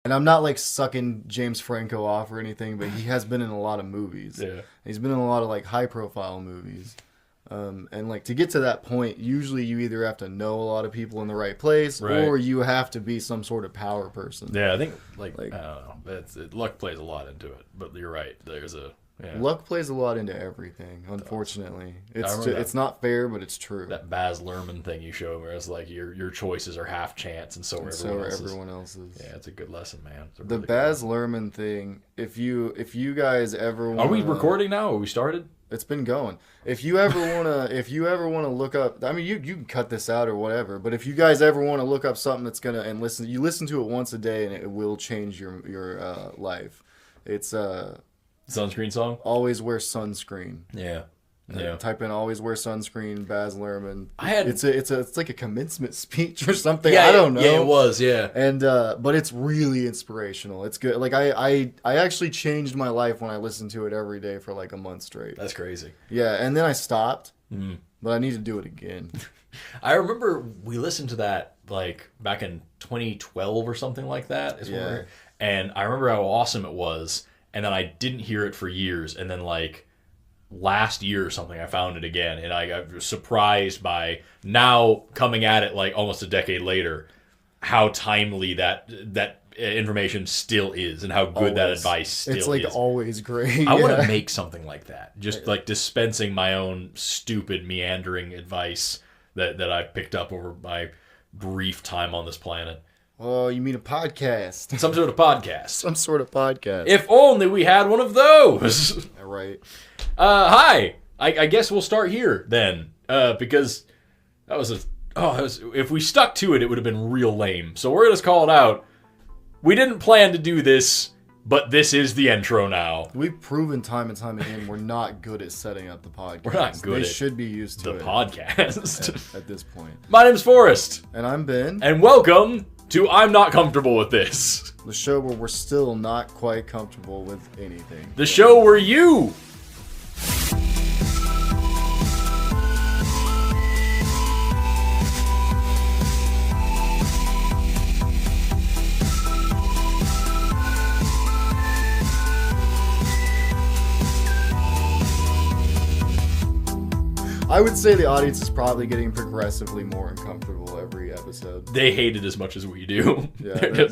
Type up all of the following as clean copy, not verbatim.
And I'm not like sucking James Franco off or anything, but he has been in a lot of movies. Yeah. He's been in a lot of like high profile movies. And like to get to that point, usually you either have to know a lot of people in the right place, or you have to be some sort of power person. Yeah, I think like I don't know, luck plays a lot into it. But you're right. Luck plays a lot into everything. Unfortunately, it's not fair, but it's true. That Baz Luhrmann thing you showed, where it's like your choices are half chance, and so are everyone else's. Yeah, it's a good lesson, man. The Baz Luhrmann thing. If you guys ever wanna, are we recording now? Are we started? It's been going. If you ever wanna look up, I mean, you can cut this out or whatever. But if you guys ever want to look up something that's gonna you listen to it once a day and it will change your life. It's Sunscreen song? Always wear sunscreen. Yeah. Type in "always wear sunscreen" Baz Luhrmann. It's like a commencement speech or something. Yeah, I don't know. Yeah, it was. Yeah. And but it's really inspirational. It's good. Like I actually changed my life when I listened to it every day for like a month straight. That's crazy. Yeah, and then I stopped. But I need to do it again. I remember we listened to that like back in 2012 or something like that. And I remember how awesome it was. And then I didn't hear it for years. And then like last year or something, I found it again. And I was surprised by now coming at it like almost a decade later, how timely that information still is and how good that advice still is. It's like always great. I want to make something like that. Just like dispensing my own stupid meandering advice that I picked up over my brief time on this planet. Oh, you mean a podcast? Some sort of podcast. Some sort of podcast. If only we had one of those. Right. Hi. I guess we'll start here then, because if we stuck to it, it would have been real lame. So we're gonna call it out. We didn't plan to do this, but this is the intro now. We've proven time and time again we're not good at setting up the podcast. We're not good. They should be used to the podcast at this point. My name's Forrest, and I'm Ben, and welcome to I'm Not Comfortable With This. The show where we're still not quite comfortable with anything. The show where you... I would say the audience is probably getting progressively more uncomfortable every episode. They hate it as much as we do. Yeah,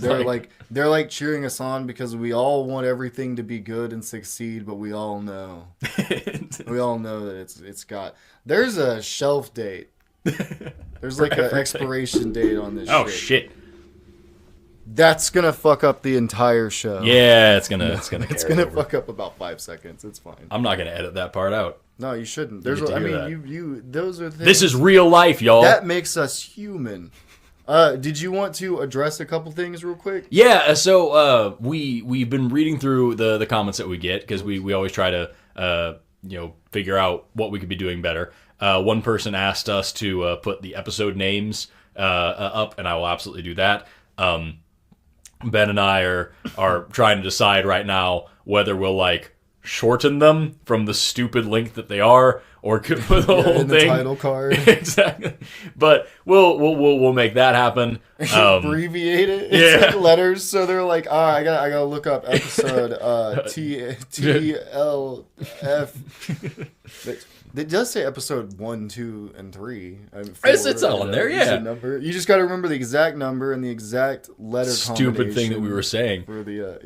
they're like cheering us on because we all want everything to be good and succeed, but we all know that it's got. There's a shelf date. There's like an expiration date on this. Oh shit. That's gonna fuck up the entire show. Yeah, it's gonna fuck up about 5 seconds. It's fine. I'm not gonna edit that part out. No, you shouldn't. Those are things. This is real life, y'all. That makes us human. Did you want to address a couple things real quick? Yeah. So we've been reading through the comments that we get because we always try to figure out what we could be doing better. One person asked us to put the episode names up, and I will absolutely do that. Ben and I are trying to decide right now whether we'll like shorten them from the stupid length that they are, or could put the whole in the thing title card. Exactly. But we'll make that happen. Abbreviate it. It's like letters, so they're like, I gotta look up episode TLF. It does say episode 1, 2, and 3. It's all in there, yeah. Number. You just got to remember the exact number and the exact letter stupid thing that we were saying. For the,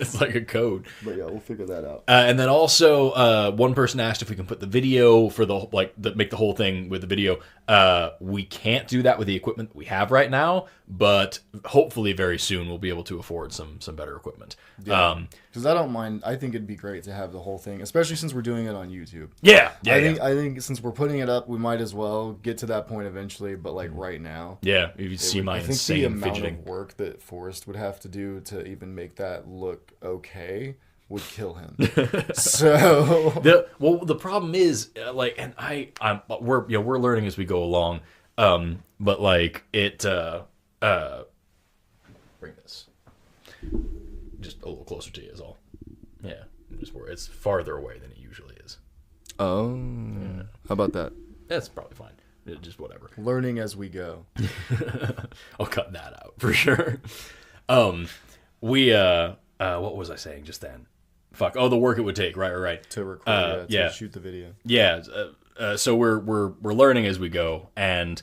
it's like a code. But yeah, we'll figure that out. And then also, one person asked if we can put the video for make the whole thing with the video. We can't do that with the equipment that we have right now, but hopefully very soon we'll be able to afford some better equipment. Yeah. Because I don't mind. I think it'd be great to have the whole thing, especially since we're doing it on YouTube. Yeah. I think since we're putting it up, we might as well get to that point eventually. But like right now, yeah, if you see my insane fidgeting, the amount of work that Forrest would have to do to even make that look okay would kill him. So the problem is we're learning as we go along. But like it bring this just a little closer to you is all. Yeah, just where it's farther away than it usually is. Oh, yeah. How about that? That's probably fine. Just whatever. Learning as we go. I'll cut that out for sure. what was I saying just then? Fuck. Oh, the work it would take. Right. To record, to shoot the video. Yeah. So we're learning as we go, and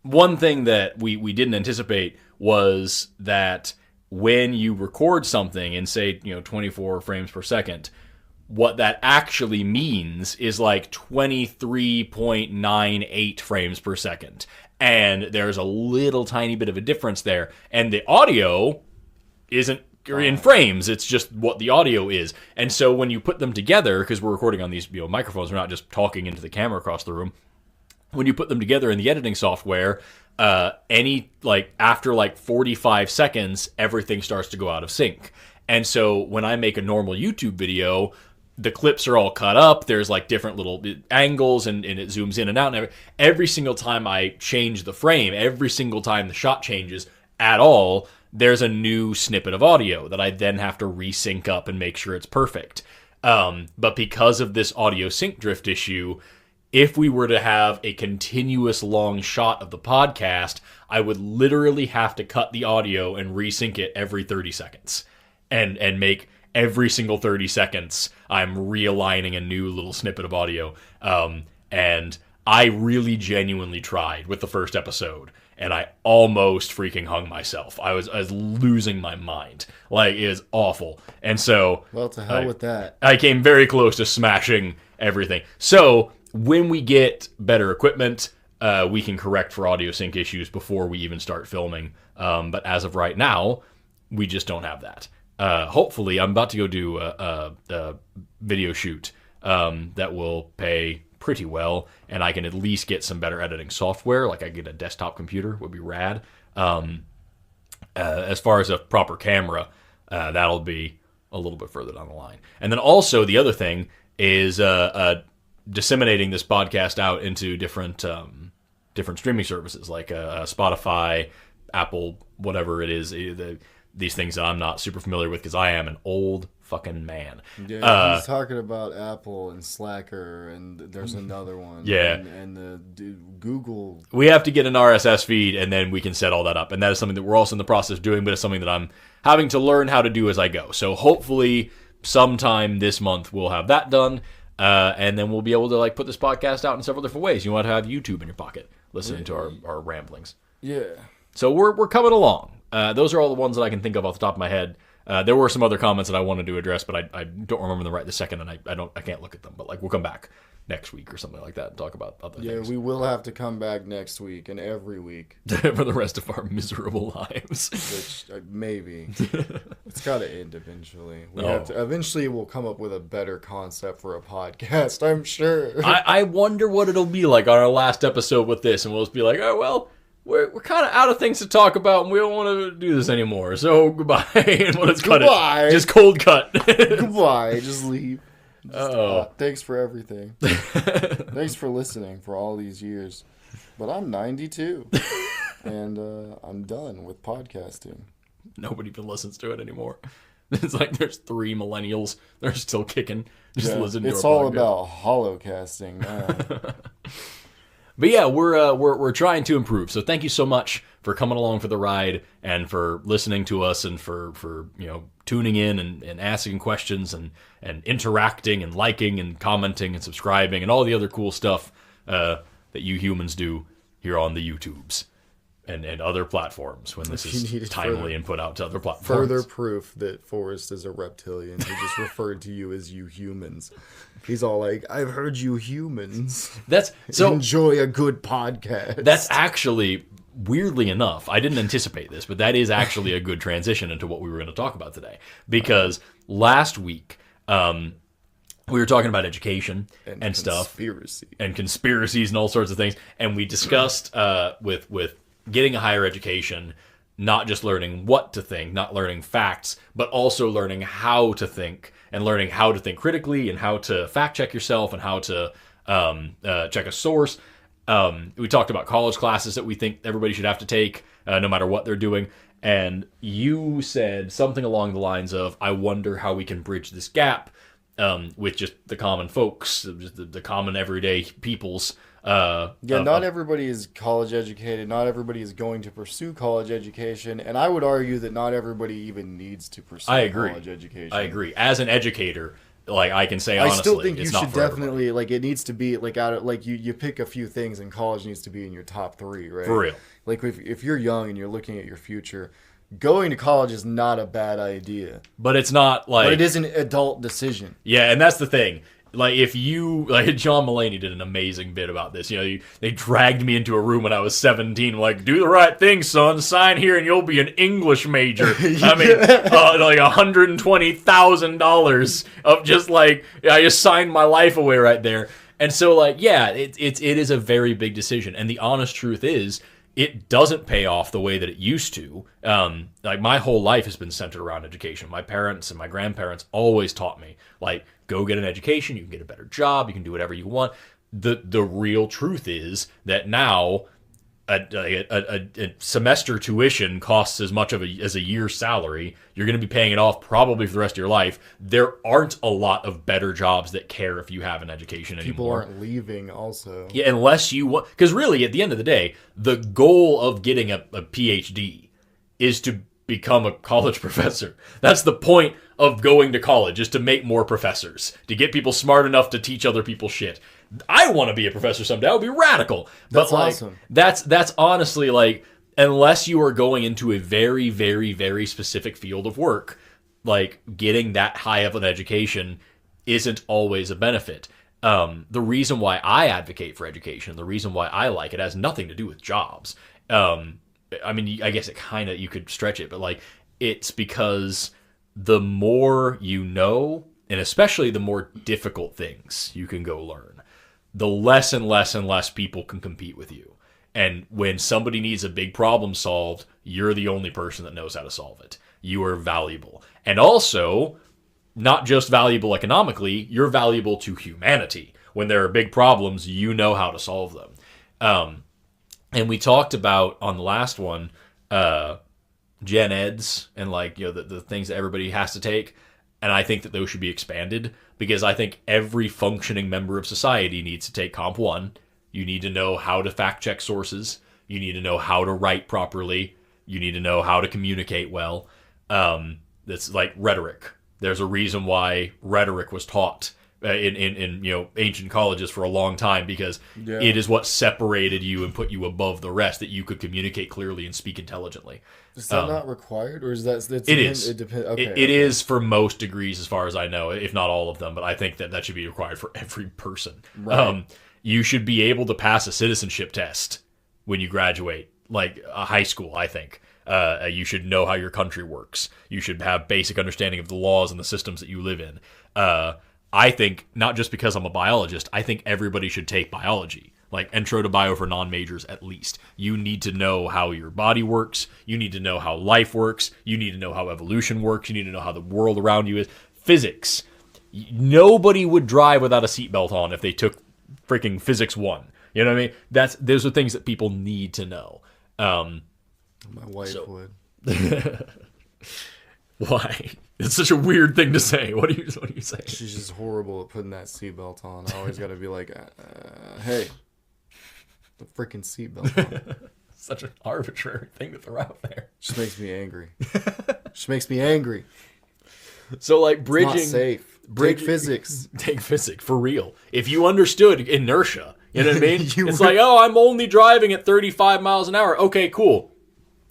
one thing that we didn't anticipate was that when you record something in, say, 24 frames per second, what that actually means is like 23.98 frames per second. And there's a little tiny bit of a difference there. And the audio isn't in frames. It's just what the audio is. And so when you put them together, because we're recording on these microphones, we're not just talking into the camera across the room. When you put them together in the editing software, after 45 seconds, everything starts to go out of sync. And so when I make a normal YouTube video, the clips are all cut up. There's like different little angles, and it zooms in and out. And every single time I change the frame, every single time the shot changes at all, there's a new snippet of audio that I then have to resync up and make sure it's perfect. But because of this audio sync drift issue, if we were to have a continuous long shot of the podcast, I would literally have to cut the audio and resync it every 30 seconds and make every single 30 seconds I'm realigning a new little snippet of audio. And I really genuinely tried with the first episode, and I almost freaking hung myself. I was losing my mind. Like, it is awful. And so... Well, to hell with that. I came very close to smashing everything. So... when we get better equipment, we can correct for audio sync issues before we even start filming. But as of right now, we just don't have that. Hopefully, I'm about to go do a video shoot that will pay pretty well, and I can at least get some better editing software. Like, I get a desktop computer, would be rad. As far as a proper camera, that'll be a little bit further down the line. And then also, the other thing is... disseminating this podcast out into different streaming services like Spotify, Apple, whatever it is. These things that I'm not super familiar with because I am an old fucking man. Yeah, he's talking about Apple and Slacker, and there's another one. Yeah, and the Google. We have to get an RSS feed, and then we can set all that up. And that is something that we're also in the process of doing, but it's something that I'm having to learn how to do as I go. So hopefully, sometime this month we'll have that done. And then we'll be able to put this podcast out in several different ways. You want to have YouTube in your pocket, listening to our ramblings. Yeah. So we're coming along. Those are all the ones that I can think of off the top of my head. There were some other comments that I wanted to address, but I don't remember them right this second, and I can't look at them. But we'll come back next week or something like that and talk about other things. Yeah, we will have to come back next week and every week for the rest of our miserable lives. Which maybe it's got to end eventually. Eventually, we'll come up with a better concept for a podcast. I'm sure. I wonder what it'll be like on our last episode with this, and we'll just be like, oh well. We're kind of out of things to talk about, and we don't want to do this anymore. So goodbye, and we'll just cut it. Just cold cut. Goodbye. Just leave. Thanks for everything. Thanks for listening for all these years. But I'm 92, and I'm done with podcasting. Nobody even listens to it anymore. It's like there's 3 millennials. They're still kicking. Just listening to our podcast. It's all about holocasting now. But yeah, we're trying to improve. So thank you so much for coming along for the ride and for listening to us and for tuning in and asking questions and interacting and liking and commenting and subscribing and all the other cool stuff that you humans do here on the YouTubes and other platforms when this is timely and put out to other platforms. Further proof that Forrest is a reptilian who just referred to you as you humans. He's all like, I've heard you humans. Enjoy a good podcast. That's actually, weirdly enough, I didn't anticipate this, but that is actually a good transition into what we were going to talk about today. Because last week, we were talking about education and stuff. And conspiracies and all sorts of things. And we discussed with getting a higher education, not just learning what to think, not learning facts, but also learning how to think and learning how to think critically and how to fact check yourself and how to check a source. We talked about college classes that we think everybody should have to take no matter what they're doing. And you said something along the lines of, I wonder how we can bridge this gap with just the common folks, just the common everyday peoples Not everybody is college educated. Not everybody is going to pursue college education, and I would argue that not everybody even needs to pursue college education. I agree. As an educator, like I can say honestly, I still think you should definitely everybody. like it needs to be like out of like you pick a few things, and college needs to be in your top 3, right? For real. Like if you're young and you're looking at your future, going to college is not a bad idea. But it's not like... But it is an adult decision. Yeah, and that's the thing. Like, if you... Like, John Mulaney did an amazing bit about this. You know, they dragged me into a room when I was 17. Like, do the right thing, son. Sign here and you'll be an English major. I mean, like $120,000 of just, like... I just signed my life away right there. And so, like, yeah, it is a very big decision. And the honest truth is... It doesn't pay off the way that it used to. Like, my whole life has been centered around education. My parents and my grandparents always taught me, like, go get an education, you can get a better job, you can do whatever you want. The real truth is that now a semester tuition costs as much as a year's salary. You're going to be paying it off probably for the rest of your life. There aren't a lot of better jobs that care if you have an education anymore. People aren't leaving also. Yeah, unless you want... Because really, at the end of the day, the goal of getting a PhD is to become a college professor. That's the point of going to college, is to make more professors, to get people smart enough to teach other people shit. I want to be a professor someday. That would be radical. But that's awesome. That's honestly, like, unless you are going into a very, very, very specific field of work, like, getting that high of an education isn't always a benefit. The reason why I advocate for education, the reason why I like it, has nothing to do with jobs. I mean, I guess it kind of, you could stretch it, but, like, it's because the more you know, and especially the more difficult things you can go learn, the less and less and less people can compete with you. And when somebody needs a big problem solved, you're the only person that knows how to solve it. You are valuable. And also, not just valuable economically, you're valuable to humanity. When there are big problems, you know how to solve them. And we talked about, on the last one, gen eds and, like, you know, the things that everybody has to take. And I think that those should be expanded, because I think every functioning member of society needs to take Comp 1. You need to know how to fact check sources. You need to know how to write properly. You need to know how to communicate well. That's like rhetoric. There's a reason why rhetoric was taught in you know, ancient colleges for a long time, because it is what separated you and put you above the rest, that you could communicate clearly and speak intelligently. Is that not required, or is that... It is. It depends. Okay, it is for most degrees, as far as I know, if not all of them. But I think that should be required for every person. Right. You should be able to pass a citizenship test when you graduate, like a high school, I think. You should know how your country works. You should have basic understanding of the laws and the systems that you live in. I think, not just because I'm a biologist, I think everybody should take biology. Like, intro to bio for non-majors, at least. You need to know how your body works. You need to know how life works. You need to know how evolution works. You need to know how the world around you is. Physics. Nobody would drive without a seatbelt on if they took freaking Physics 1. You know what I mean? Those are things that people need to know. My wife would. Why? It's such a weird thing to say. What do you say? She's just horrible at putting that seatbelt on. I always got to be like, hey, the freaking seatbelt on. Such an arbitrary thing to throw out there. Just makes me angry. Just makes me angry. So, like, bridging... It's not safe. Take physics. Take physics, for real. If you understood inertia, you know what I mean? It's like, oh, I'm only driving at 35 miles an hour. Okay, cool.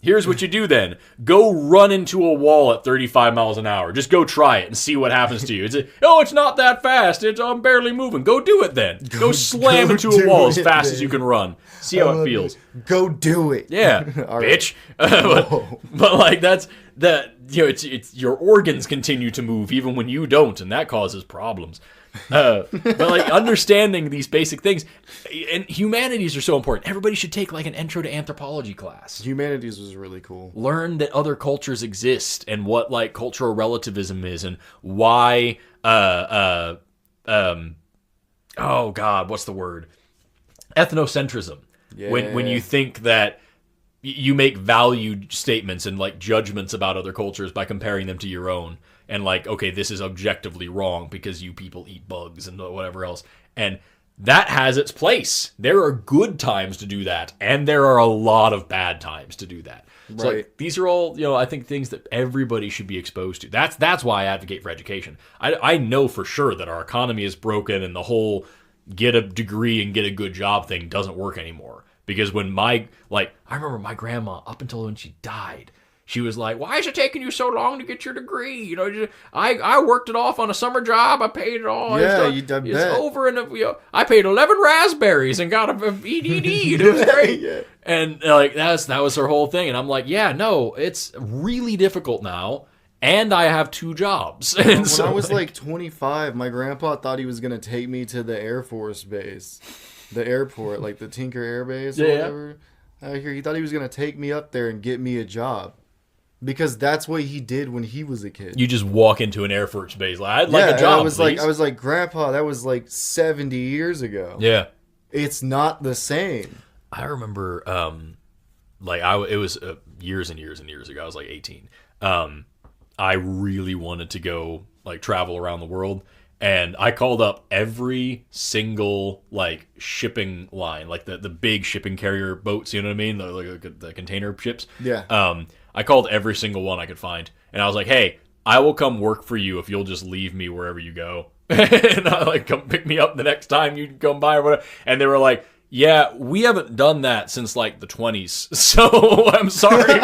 Here's what you do then. Go run into a wall at 35 miles an hour. Just go try it and see what happens to you. It's not that fast. I'm barely moving. Go do it then. Go slam into a wall as fast as you can run. See how it feels. Go do it. Yeah, bitch. But like, that's that. You know, it's your organs continue to move even when you don't, and that causes problems. But like, understanding these basic things, and humanities are so important. Everybody should take like an intro to anthropology class. Humanities was really cool. Learn that other cultures exist and what like cultural relativism is, and why oh god, what's the word? Ethnocentrism. Yeah. When you think that you make valued statements and like judgments about other cultures by comparing them to your own, and like, okay, this is objectively wrong because you people eat bugs and whatever else. And that has its place. There are good times to do that, and there are a lot of bad times to do that. So like, these are all, I think things that everybody should be exposed to. That's why I advocate for education. I know for sure that our economy is broken and the whole get a degree and get a good job thing doesn't work anymore. Because when I remember my grandma, up until when she died, she was like, why is it taking you so long to get your degree? I worked it off on a summer job. I paid it all. Yeah, it's over. And I paid 11 raspberries and got a EDD. It was great. Yeah. And like that was her whole thing. And I'm like, yeah, no, it's really difficult now. And I have 2 jobs. When I was like 25, my grandpa thought he was going to take me to the Air Force base, the airport, like the Tinker Air Base or whatever. He thought he was going to take me up there and get me a job. Because that's what he did when he was a kid. You just walk into an Air Force base like, I'd like a job, I was like, Grandpa, that was like 70 years ago. Yeah. It's not the same. I remember, it was years and years and years ago. I was like 18. I really wanted to go like travel around the world. And I called up every single like shipping line, like the big shipping carrier boats, you know what I mean? The container ships. Yeah. I called every single one I could find. And I was like, hey, I will come work for you if you'll just leave me wherever you go. And I like come pick me up the next time you come by or whatever. And they were like, yeah, we haven't done that since like the 20s. So I'm sorry,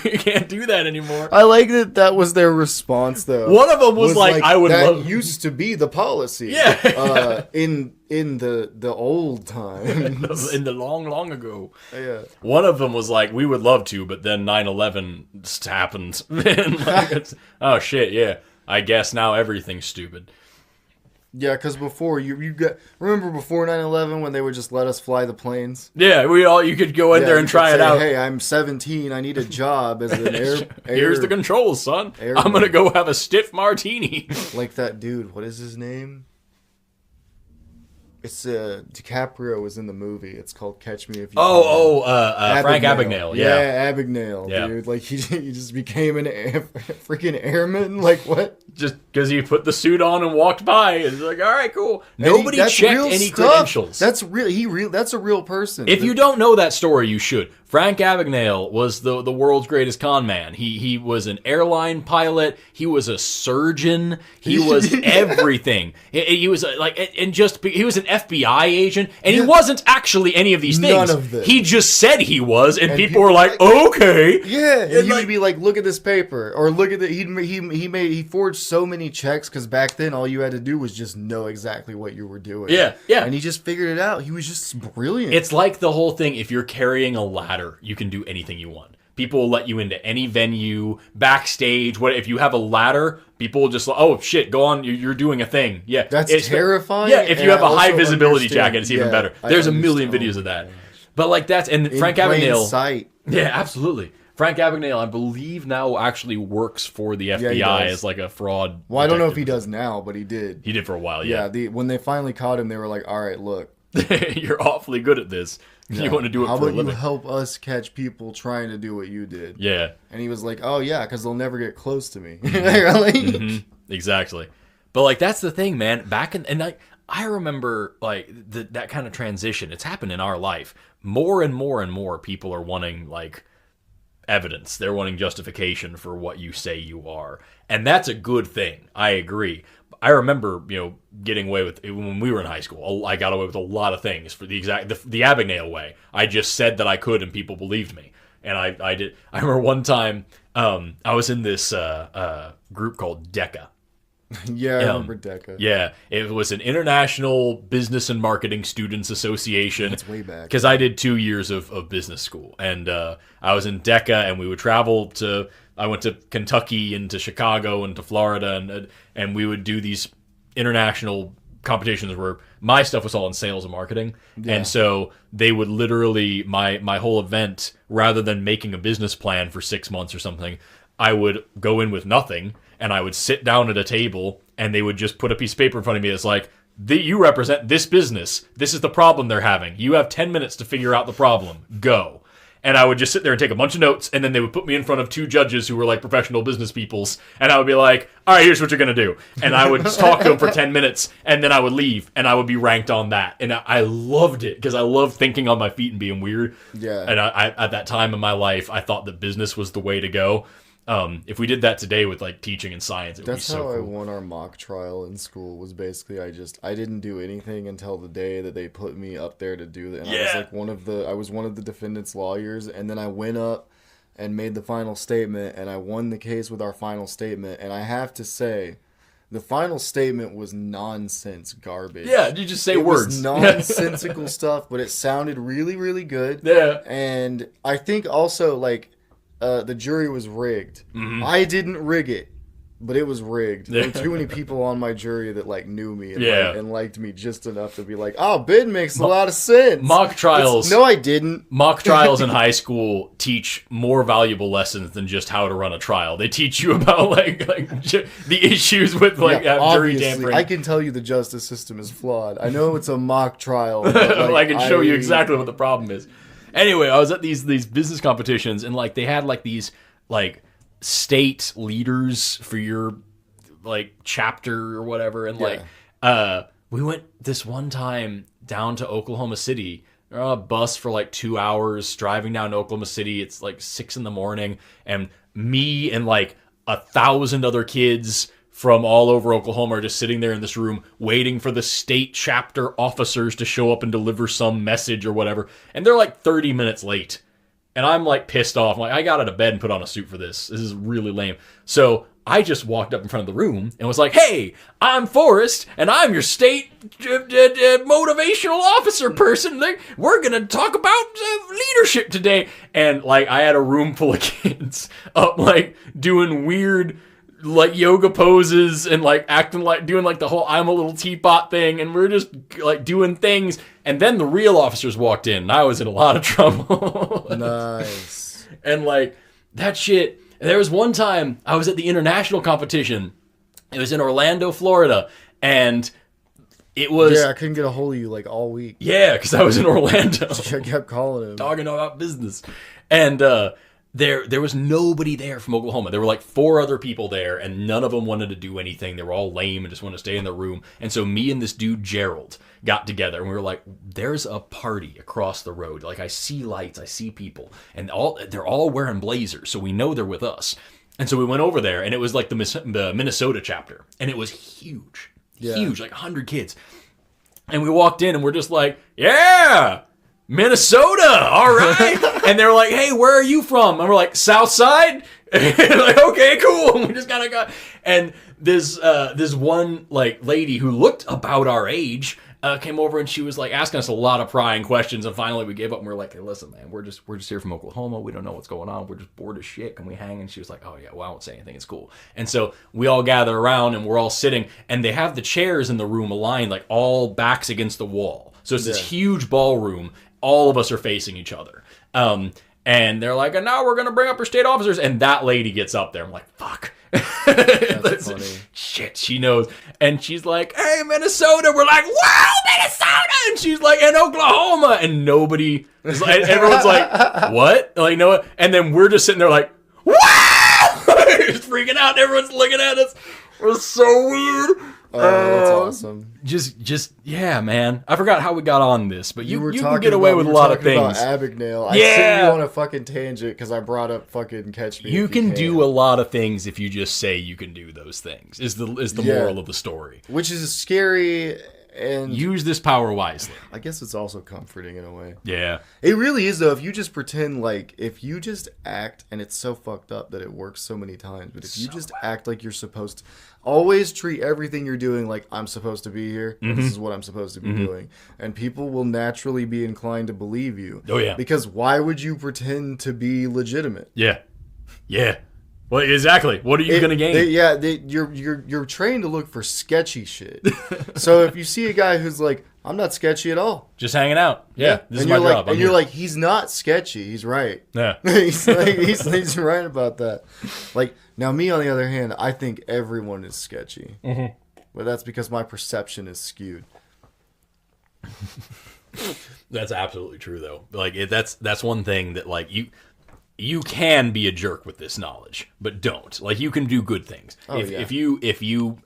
we can't do that anymore. I like that was their response though. One of them was like I would that love used to be the policy. Yeah. In the old times. In the long ago. Yeah. One of them was like, we would love to, but then 9/11 happened. And like, oh shit, yeah. I guess now everything's stupid. Yeah, because before remember before 9/11 when they would just let us fly the planes? Yeah, you could go in there and try it out. Hey, I'm 17. I need a job as an air. Here's the controls, son. I'm gonna go have a stiff martini. Like that dude. What is his name? It's DiCaprio was in the movie. It's called Catch Me If You Can. Frank Abagnale. Yeah, Abagnale, dude. Like he just became a freaking airman. Like what? Just because he put the suit on and walked by, it's like, all right, cool. Nobody checked any credentials. That's real. That's a real person. If you don't know that story, you should. Frank Abagnale was the world's greatest con man. He was an airline pilot. He was a surgeon. He was everything. He was he was an FBI agent, and he wasn't actually any of these things. None of this. He just said he was, and people were like, okay. Yeah, and you'd be like, look at this paper, or look at the he forged so many checks because back then all you had to do was just know exactly what you were doing. Yeah. And he just figured it out. He was just brilliant. It's like the whole thing. If you're carrying a ladder, you can do anything you want. People will let you into any venue, backstage. What if you have a ladder? People will just, oh shit, go on. You're doing a thing. Yeah, that's terrifying. Yeah, if you have a high visibility jacket, it's even better. There's a million videos of that. But like Frank Abagnale. Sight. Yeah, absolutely. Frank Abagnale, I believe now actually works for the FBI as like a fraud. Well, I don't know if he does now, but he did. He did for a while. Yeah. When they finally caught him, they were like, all right, look. You're awfully good at this. Yeah. You want to do it for a living. How about you help us catch people trying to do what you did? Yeah. And he was like, oh, yeah, because they'll never get close to me. Exactly. But, like, that's the thing, man. I remember, like, that kind of transition. It's happened in our life. More and more and more people are wanting, like, evidence. They're wanting justification for what you say you are. And that's a good thing. I agree. I remember, getting away with when we were in high school. I got away with a lot of things for the Abagnale way. I just said that I could, and people believed me. And I did. I remember one time I was in this group called DECA. Yeah, I remember DECA. Yeah, it was an International Business and Marketing Students Association. That's way back. Because I did 2 years of business school, and I was in DECA, and we would travel to. I went to Kentucky and to Chicago and to Florida, and we would do these international competitions where my stuff was all in sales and marketing. Yeah. And so they would literally, my whole event, rather than making a business plan for 6 months or something, I would go in with nothing, and I would sit down at a table, and they would just put a piece of paper in front of me that's like, you represent this business. This is the problem they're having. You have 10 minutes to figure out the problem. Go. and I would just sit there and take a bunch of notes, and then they would put me in front of 2 judges who were like professional business peoples, and I would be like, all right, here's what you're going to do. And I would just talk to them for 10 minutes, and then I would leave, and I would be ranked on that. And I loved it, because I loved thinking on my feet and being weird. Yeah. And I at that time in my life, I thought that business was the way to go. If we did that today with like teaching and science, it would be so cool. That's how I won our mock trial in school. Was basically I didn't do anything until the day that they put me up there to do that. And I was one of the defendant's lawyers, and then I went up and made the final statement, and I won the case with our final statement. And I have to say, the final statement was nonsense garbage. Yeah, you just say words. Was nonsensical stuff, but it sounded really, really good. Yeah. And I think also like. The jury was rigged. Mm-hmm. I didn't rig it, but it was rigged. There were too many people on my jury that like knew me and liked me just enough to be like, oh, Ben makes a lot of sense. Mock trials. No, I didn't. Mock trials in high school teach more valuable lessons than just how to run a trial. They teach you about like the issues with jury tampering. I can tell you the justice system is flawed. I know it's a mock trial. But, I can show you exactly what the problem is. Anyway, I was at these business competitions, and like they had like these like state leaders for your like chapter or whatever, and we went this one time down to Oklahoma City. We're on a bus for like 2 hours driving down to Oklahoma City. It's like 6 a.m, and me and like 1,000 other kids from all over Oklahoma are just sitting there in this room waiting for the state chapter officers to show up and deliver some message or whatever. And they're like 30 minutes late. And I'm like pissed off. I'm like, I got out of bed and put on a suit for this. This is really lame. So I just walked up in front of the room and was like, hey, I'm Forrest, and I'm your state motivational officer person. We're going to talk about leadership today. And like I had a room full of kids up like doing weird like yoga poses and like acting like doing like the whole I'm a little teapot thing, and we're just like doing things. And then the real officers walked in, and I was in a lot of trouble. Nice. And like that shit. There was one time I was at the international competition. It was in Orlando, Florida, and it was I couldn't get a hold of you like all week. Yeah, because I was in Orlando. I kept calling him, talking about business, and There was nobody there from Oklahoma. There were like 4 other people there, and none of them wanted to do anything. They were all lame and just wanted to stay in their room. And so me and this dude, Gerald, got together, and we were like, there's a party across the road. Like, I see lights, I see people, and they're all wearing blazers, so we know they're with us. And so we went over there, and it was like the Minnesota chapter, and it was huge, huge, like 100 kids. And we walked in, and we're just like, yeah! Minnesota, all right. And they were like, hey, where are you from? And we're like, South Side. Like, okay, cool. And we just kind of got, and this one like lady who looked about our age came over, and she was like asking us a lot of prying questions. And finally we gave up, and we were like, hey, listen, man, we're just here from Oklahoma. We don't know what's going on. We're just bored as shit. Can we hang? And she was like, oh yeah, well, I won't say anything. It's cool. And so we all gather around, and we're all sitting, and they have the chairs in the room aligned like all backs against the wall. So it's this huge ballroom. All of us are facing each other. And they're like, and now we're going to bring up our state officers. And that lady gets up there. I'm like, fuck. That's funny. Shit, she knows. And she's like, hey, Minnesota. We're like, wow, Minnesota. And she's like, and Oklahoma. And nobody, is like, everyone's like, what? Like, no. And then we're just sitting there like, wow. Just freaking out. And everyone's looking at us. It was so weird. Oh, that's awesome. Just yeah, man. I forgot how we got on this, but you can get about, away with a lot of things. About Abagnale. I sent you on a fucking tangent because I brought up fucking Catch Me. You can do a lot of things if you just say you can do those things. Is the moral of the story. Which is scary, and use this power wisely. I guess it's also comforting in a way. Yeah. It really is though. If you just pretend like, if you just act, and it's so fucked up that it works so many times, but if you just act like you're supposed to, always treat everything you're doing like I'm supposed to be here. Mm-hmm. This is what I'm supposed to be doing. And people will naturally be inclined to believe you. Oh, yeah. Because why would you pretend to be legitimate? Yeah. Yeah. Well, exactly. What are you going to gain? You're trained to look for sketchy shit. So if you see a guy who's like, I'm not sketchy at all. Just hanging out. Yeah. This is my job. And you're like, he's not sketchy. He's right. Yeah. he's right about that. Like, now me on the other hand, I think everyone is sketchy. Mm-hmm. But that's because my perception is skewed. That's absolutely true, though. Like that's one thing that like you can be a jerk with this knowledge, but don't. Like you can do good things. If you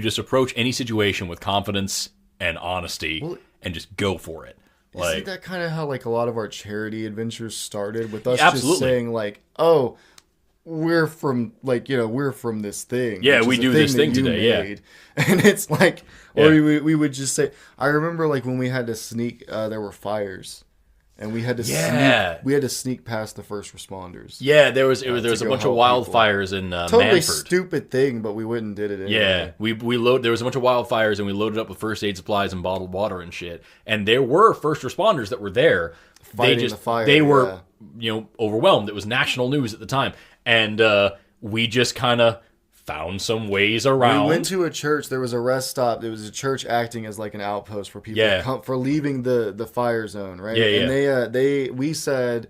just approach any situation with confidence and honesty and just go for it. Like, isn't that kind of how like a lot of our charity adventures started with us absolutely. just saying like, oh, we're from like, we're from this thing. Yeah, we do this thing today. Made. Yeah. And it's like, or we would just say, I remember like when we had to sneak, there were fires. And we had to sneak past the first responders. Yeah, there was a bunch of wildfires in totally Manford. Stupid thing, but we went and did it anyway. Yeah, there was a bunch of wildfires and we loaded up with first aid supplies and bottled water and shit. And there were first responders that were there. Fighting the fire. They were overwhelmed. It was national news at the time, and we just kind of found some ways around. We went to a church. There was a rest stop. There was a church acting as like an outpost for people for leaving the fire zone, right? Yeah, yeah. And we said,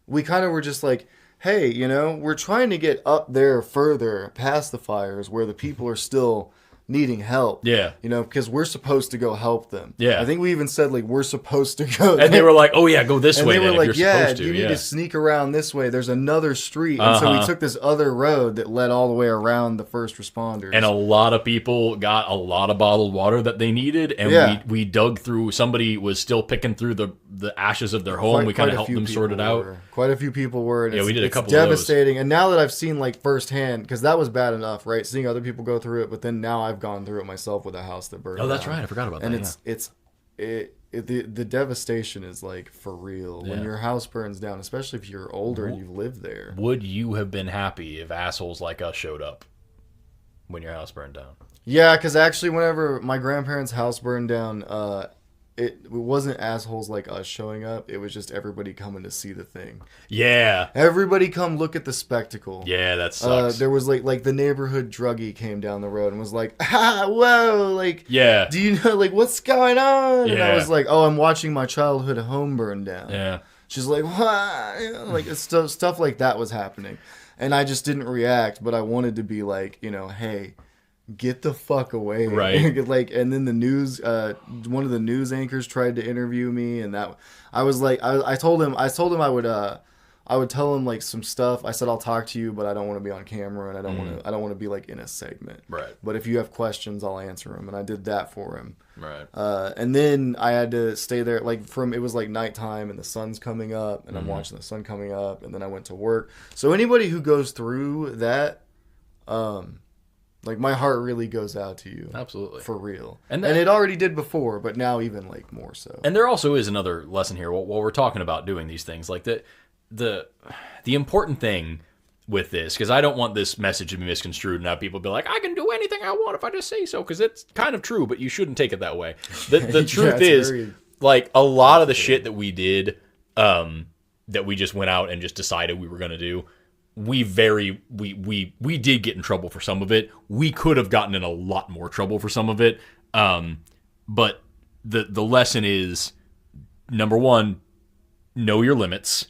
we kind of were just like, hey, we're trying to get up there further past the fires where the people are still needing help. Yeah. Because we're supposed to go help them. Yeah. I think we even said like we're supposed to go. And they were like, oh yeah, go this way. And they were like, yeah, you need to sneak around this way. There's another street. And so we took this other road that led all the way around the first responders. And a lot of people got a lot of bottled water that they needed. And we dug through, somebody was still picking through the ashes of their home. We kind of helped them sort it out. Quite a few people were. And we did a couple devastating. And now that I've seen like firsthand, because that was bad enough, right? Seeing other people go through it. But then now I've gone through it myself with a house that burned. Oh, that's right. I forgot about that. And the devastation is like for real when your house burns down, especially if you're older and you've lived there. Would you have been happy if assholes like us showed up when your house burned down? Yeah, because actually, whenever my grandparents' house burned down, it wasn't assholes like us showing up. It was just everybody coming to see the thing. Yeah. Everybody come look at the spectacle. Yeah, that sucks. There was like the neighborhood druggie came down the road and was like, whoa, like, yeah. Do you know, like, what's going on? Yeah. And I was like, oh, I'm watching my childhood home burn down. Yeah. She's like, what? Like, stuff like that was happening. And I just didn't react, but I wanted to be like, hey, get the fuck away. Right. Like, and then the news, one of the news anchors tried to interview me, and that I was like, I told him I would tell him like some stuff. I said, I'll talk to you, but I don't want to be on camera, and I don't want to be like in a segment. Right. But if you have questions, I'll answer them, and I did that for him. Right. And then I had to stay there like it was like nighttime and the sun's coming up, and I'm watching the sun coming up, and then I went to work. So anybody who goes through that, like, my heart really goes out to you. Absolutely. For real. And it already did before, but now even, like, more so. And there also is another lesson here while we're talking about doing these things. Like, the important thing with this, because I don't want this message to be misconstrued and have people be like, I can do anything I want if I just say so, because it's kind of true, but you shouldn't take it that way. The truth is, like, a lot of the shit that we did, that we just went out and just decided we were going to do, we did get in trouble for some of it. We could have gotten in a lot more trouble for some of it. But the lesson is, number one, know your limits.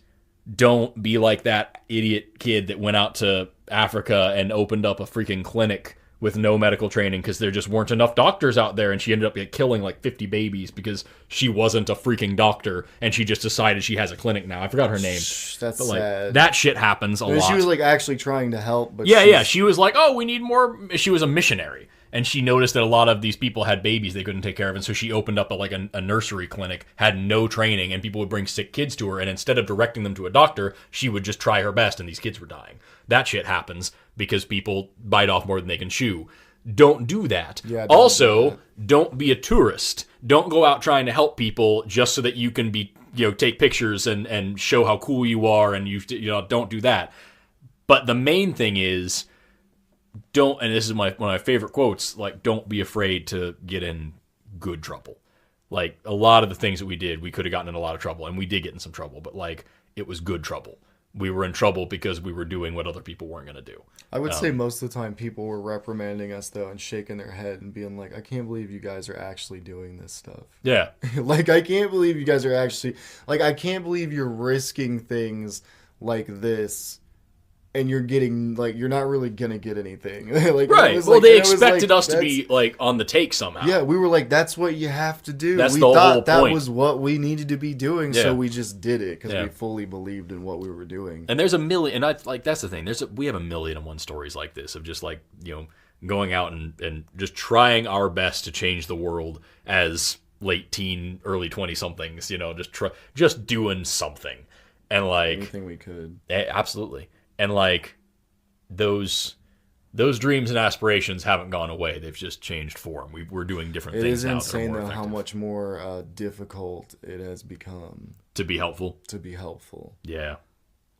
Don't be like that idiot kid that went out to Africa and opened up a freaking clinic with no medical training because there just weren't enough doctors out there, and she ended up killing like 50 babies because she wasn't a freaking doctor and she just decided she has a clinic now. I forgot her name. That's like, sad. That shit happens a lot. She was like actually trying to help, but yeah. She was like, oh, we need more. She was a missionary, and she noticed that a lot of these people had babies they couldn't take care of, and so she opened up a nursery clinic, had no training, and people would bring sick kids to her, and instead of directing them to a doctor, she would just try her best, and these kids were dying. That shit happens because people bite off more than they can chew. Don't do that. Yeah, don't be a tourist. Don't go out trying to help people just so that you can be, take pictures and show how cool you are, and don't do that. But the main thing is, don't, and this is one of my favorite quotes, like, don't be afraid to get in good trouble. Like, a lot of the things that we did, we could have gotten in a lot of trouble, and we did get in some trouble, but like, it was good trouble. We were in trouble because we were doing what other people weren't going to do. I would say most of the time people were reprimanding us, though, and shaking their head and being like, I can't believe you guys are actually doing this stuff. Yeah. Like, I can't believe you guys are actually... Like, I can't believe you're risking things like this and you're getting like you're not really gonna get anything. Like right. Well, like, they expected us to be like on the take somehow. Yeah, we were like, that's what you have to do. That's we the thought whole that point. was what we needed to be doing, Yeah. so we just did it because Yeah. we fully believed in what we were doing. And there's a million, and I like that's the thing. We have a million and one stories like this of just like going out and just trying our best to change the world as late teen, early 20 somethings. Just doing something, and like Anything we could. absolutely, and like those dreams and aspirations haven't gone away. They've just changed form. We're doing different things now. It is insane though how effective. much more difficult it has become to be helpful. Yeah.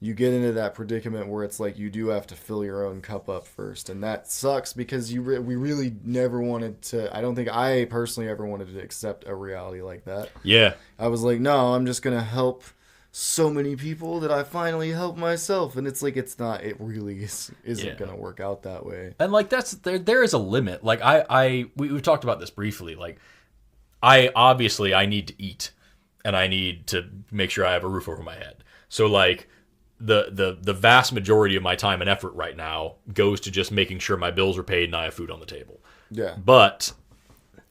You get into that predicament where it's like you do have to fill your own cup up first, and that sucks because we really never wanted to. I don't think I personally ever wanted to accept a reality like that. Yeah. I was like, no, I'm just gonna help so many people that I finally help myself, and it's like it's not. It really isn't gonna work out that way. And like there is a limit. Like we've talked about this briefly. Like I need to eat, and I need to make sure I have a roof over my head. So like the vast majority of my time and effort right now goes to just making sure my bills are paid and I have food on the table. Yeah. But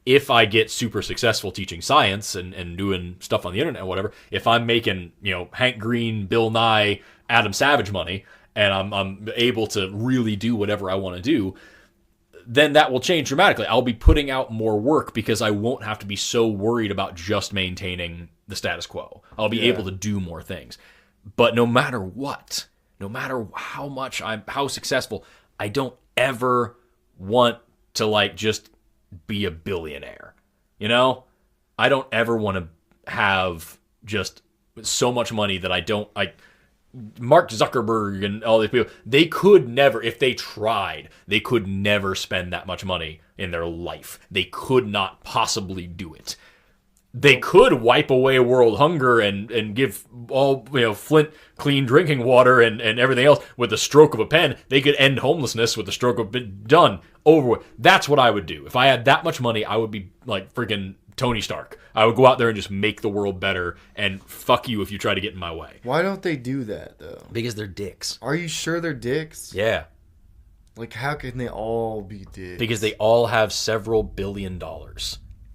if I get super successful teaching science and doing stuff on the internet and whatever, if I'm making, Hank Green, Bill Nye, Adam Savage money, and I'm able to really do whatever I want to do, then that will change dramatically. I'll be putting out more work because I won't have to be so worried about just maintaining the status quo. I'll be able to do more things. But no matter what, no matter how successful, I don't ever want to like just be a billionaire. I don't ever want to have just so much money that Mark Zuckerberg and all these people, they could never, if they tried, they could never spend that much money in their life. They could not possibly do it. They could wipe away world hunger and give all Flint clean drinking water and everything else with the stroke of a pen. They could end homelessness with the stroke of a pen. Done. Over with. That's what I would do. If I had that much money, I would be like freaking Tony Stark. I would go out there and just make the world better, and fuck you if you try to get in my way. Why don't they do that though? Because they're dicks. Are you sure they're dicks? Yeah. Like how can they all be dicks? Because they all have several $1 billion.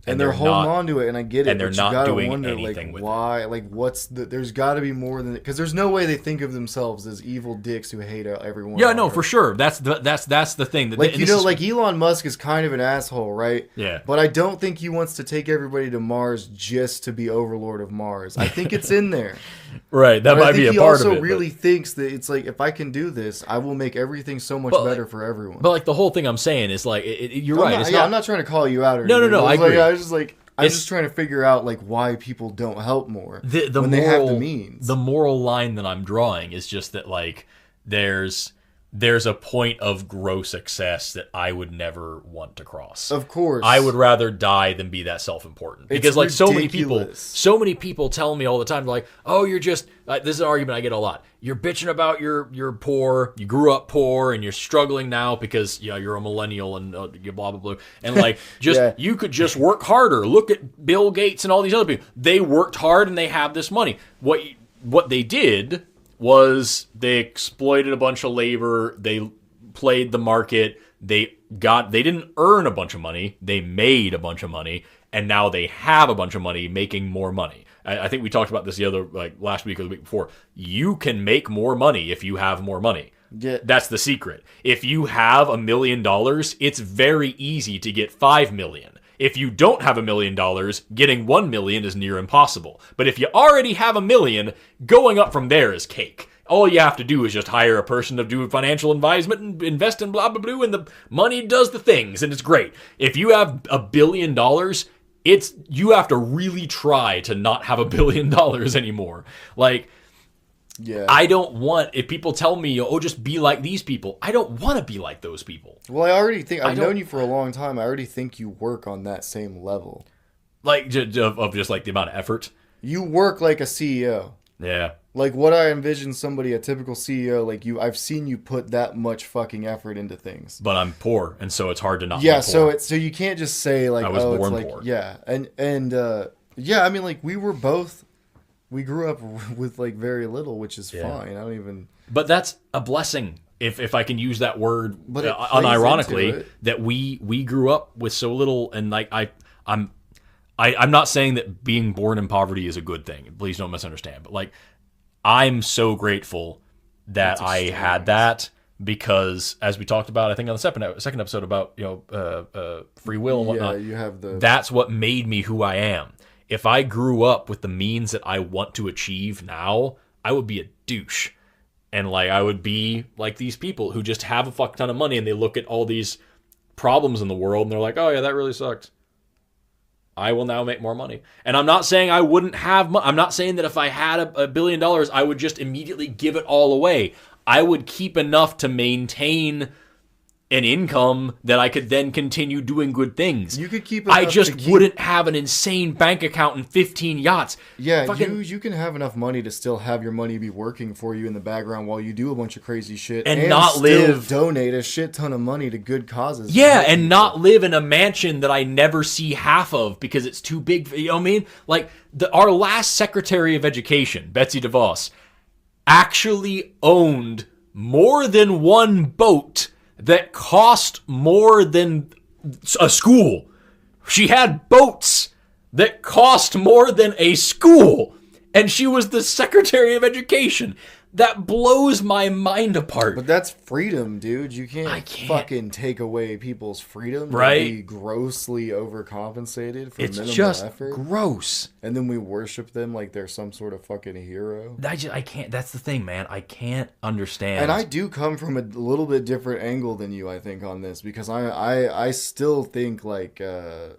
And they're holding on to it, and I get it. And they're but not you gotta doing wonder, anything like, with why? Like, there's got to be more than because there's no way they think of themselves as evil dicks who hate everyone. Yeah, no, for sure. That's the thing. Like like Elon Musk is kind of an asshole, right? Yeah. But I don't think he wants to take everybody to Mars just to be overlord of Mars. I think it's in there. Right, that might be a part of it. He also really thinks that it's like if I can do this, I will make everything so much better for everyone. But like the whole thing I'm saying is like you're right. I'm not trying to call you out or anything. No. I agree. I was just like. I'm just trying to figure out like why people don't help more when they have the means. The moral line that I'm drawing is just that like there's a point of gross excess that I would never want to cross. Of course, I would rather die than be that self-important because like ridiculous. so many people tell me all the time like, oh, you're just this is an argument I get a lot. You're bitching about you're poor, you grew up poor, and you're struggling now because you're a millennial and you blah blah blah, and like just you could just work harder. Look at Bill Gates and all these other people. They worked hard and they have this money. What they did was they exploited a bunch of labor. They played the market. They didn't earn a bunch of money. They made a bunch of money, and now they have a bunch of money making more money. I think we talked about this the other last week or the week before. You can make more money if you have more money. Yeah. That's the secret. If you have $1 million, it's very easy to get 5 million. If you don't have $1 million, getting 1 million is near impossible. But if you already have $1 million, going up from there is cake. All you have to do is just hire a person to do financial advisement and invest in blah, blah, blah, and the money does the things, and it's great. If you have $1 billion, you have to really try to not have $1 billion anymore. Like, yeah. I don't want, if people tell me, oh, just be like these people, I don't want to be like those people. Well, I already think, I've known you for a long time. I already think you work on that same level. Like, of just like the amount of effort. You work like a CEO. Yeah. Like what I envision a typical CEO like you. I've seen you put that much fucking effort into things. But I'm poor, and so it's hard to not. Yeah, be poor. so you can't just say like, I was born it's like poor. yeah, and yeah. I mean, like we grew up with like very little, which is fine. I don't even. But that's a blessing. if I can use that word But it plays unironically, into it. that we grew up with so little, and like I'm not saying that being born in poverty is a good thing. Please don't misunderstand. But like, I'm so grateful that I had that, because as we talked about, I think on the second episode about free will and whatnot. Yeah, you have That's what made me who I am. If I grew up with the means that I want to achieve now, I would be a douche. And like, I would be like these people who just have a fuck ton of money and they look at all these problems in the world and they're like, oh yeah, that really sucks. I will now make more money. And I'm not saying I wouldn't have money. I'm not saying that if I had $1 billion, I would just immediately give it all away. I would keep enough to maintain an income that I could then continue doing good things. You could keep. I just wouldn't have an insane bank account and 15 yachts. Yeah, you can have enough money to still have your money be working for you in the background while you do a bunch of crazy shit and not live. Donate a shit ton of money to good causes. Yeah, and not live in a mansion that I never see half of because it's too big. You know what I mean? Like our last Secretary of Education, Betsy DeVos, actually owned more than one boat that cost more than a school. She had boats that cost more than a school, and she was the Secretary of Education. That blows my mind apart. But that's freedom, dude. You can't fucking take away people's freedom. Right? Be grossly overcompensated for minimal just effort. Gross. And then we worship them like they're some sort of fucking hero. I can't. That's the thing, man. I can't understand. And I do come from a little bit different angle than you, I think, on this, because I still think like I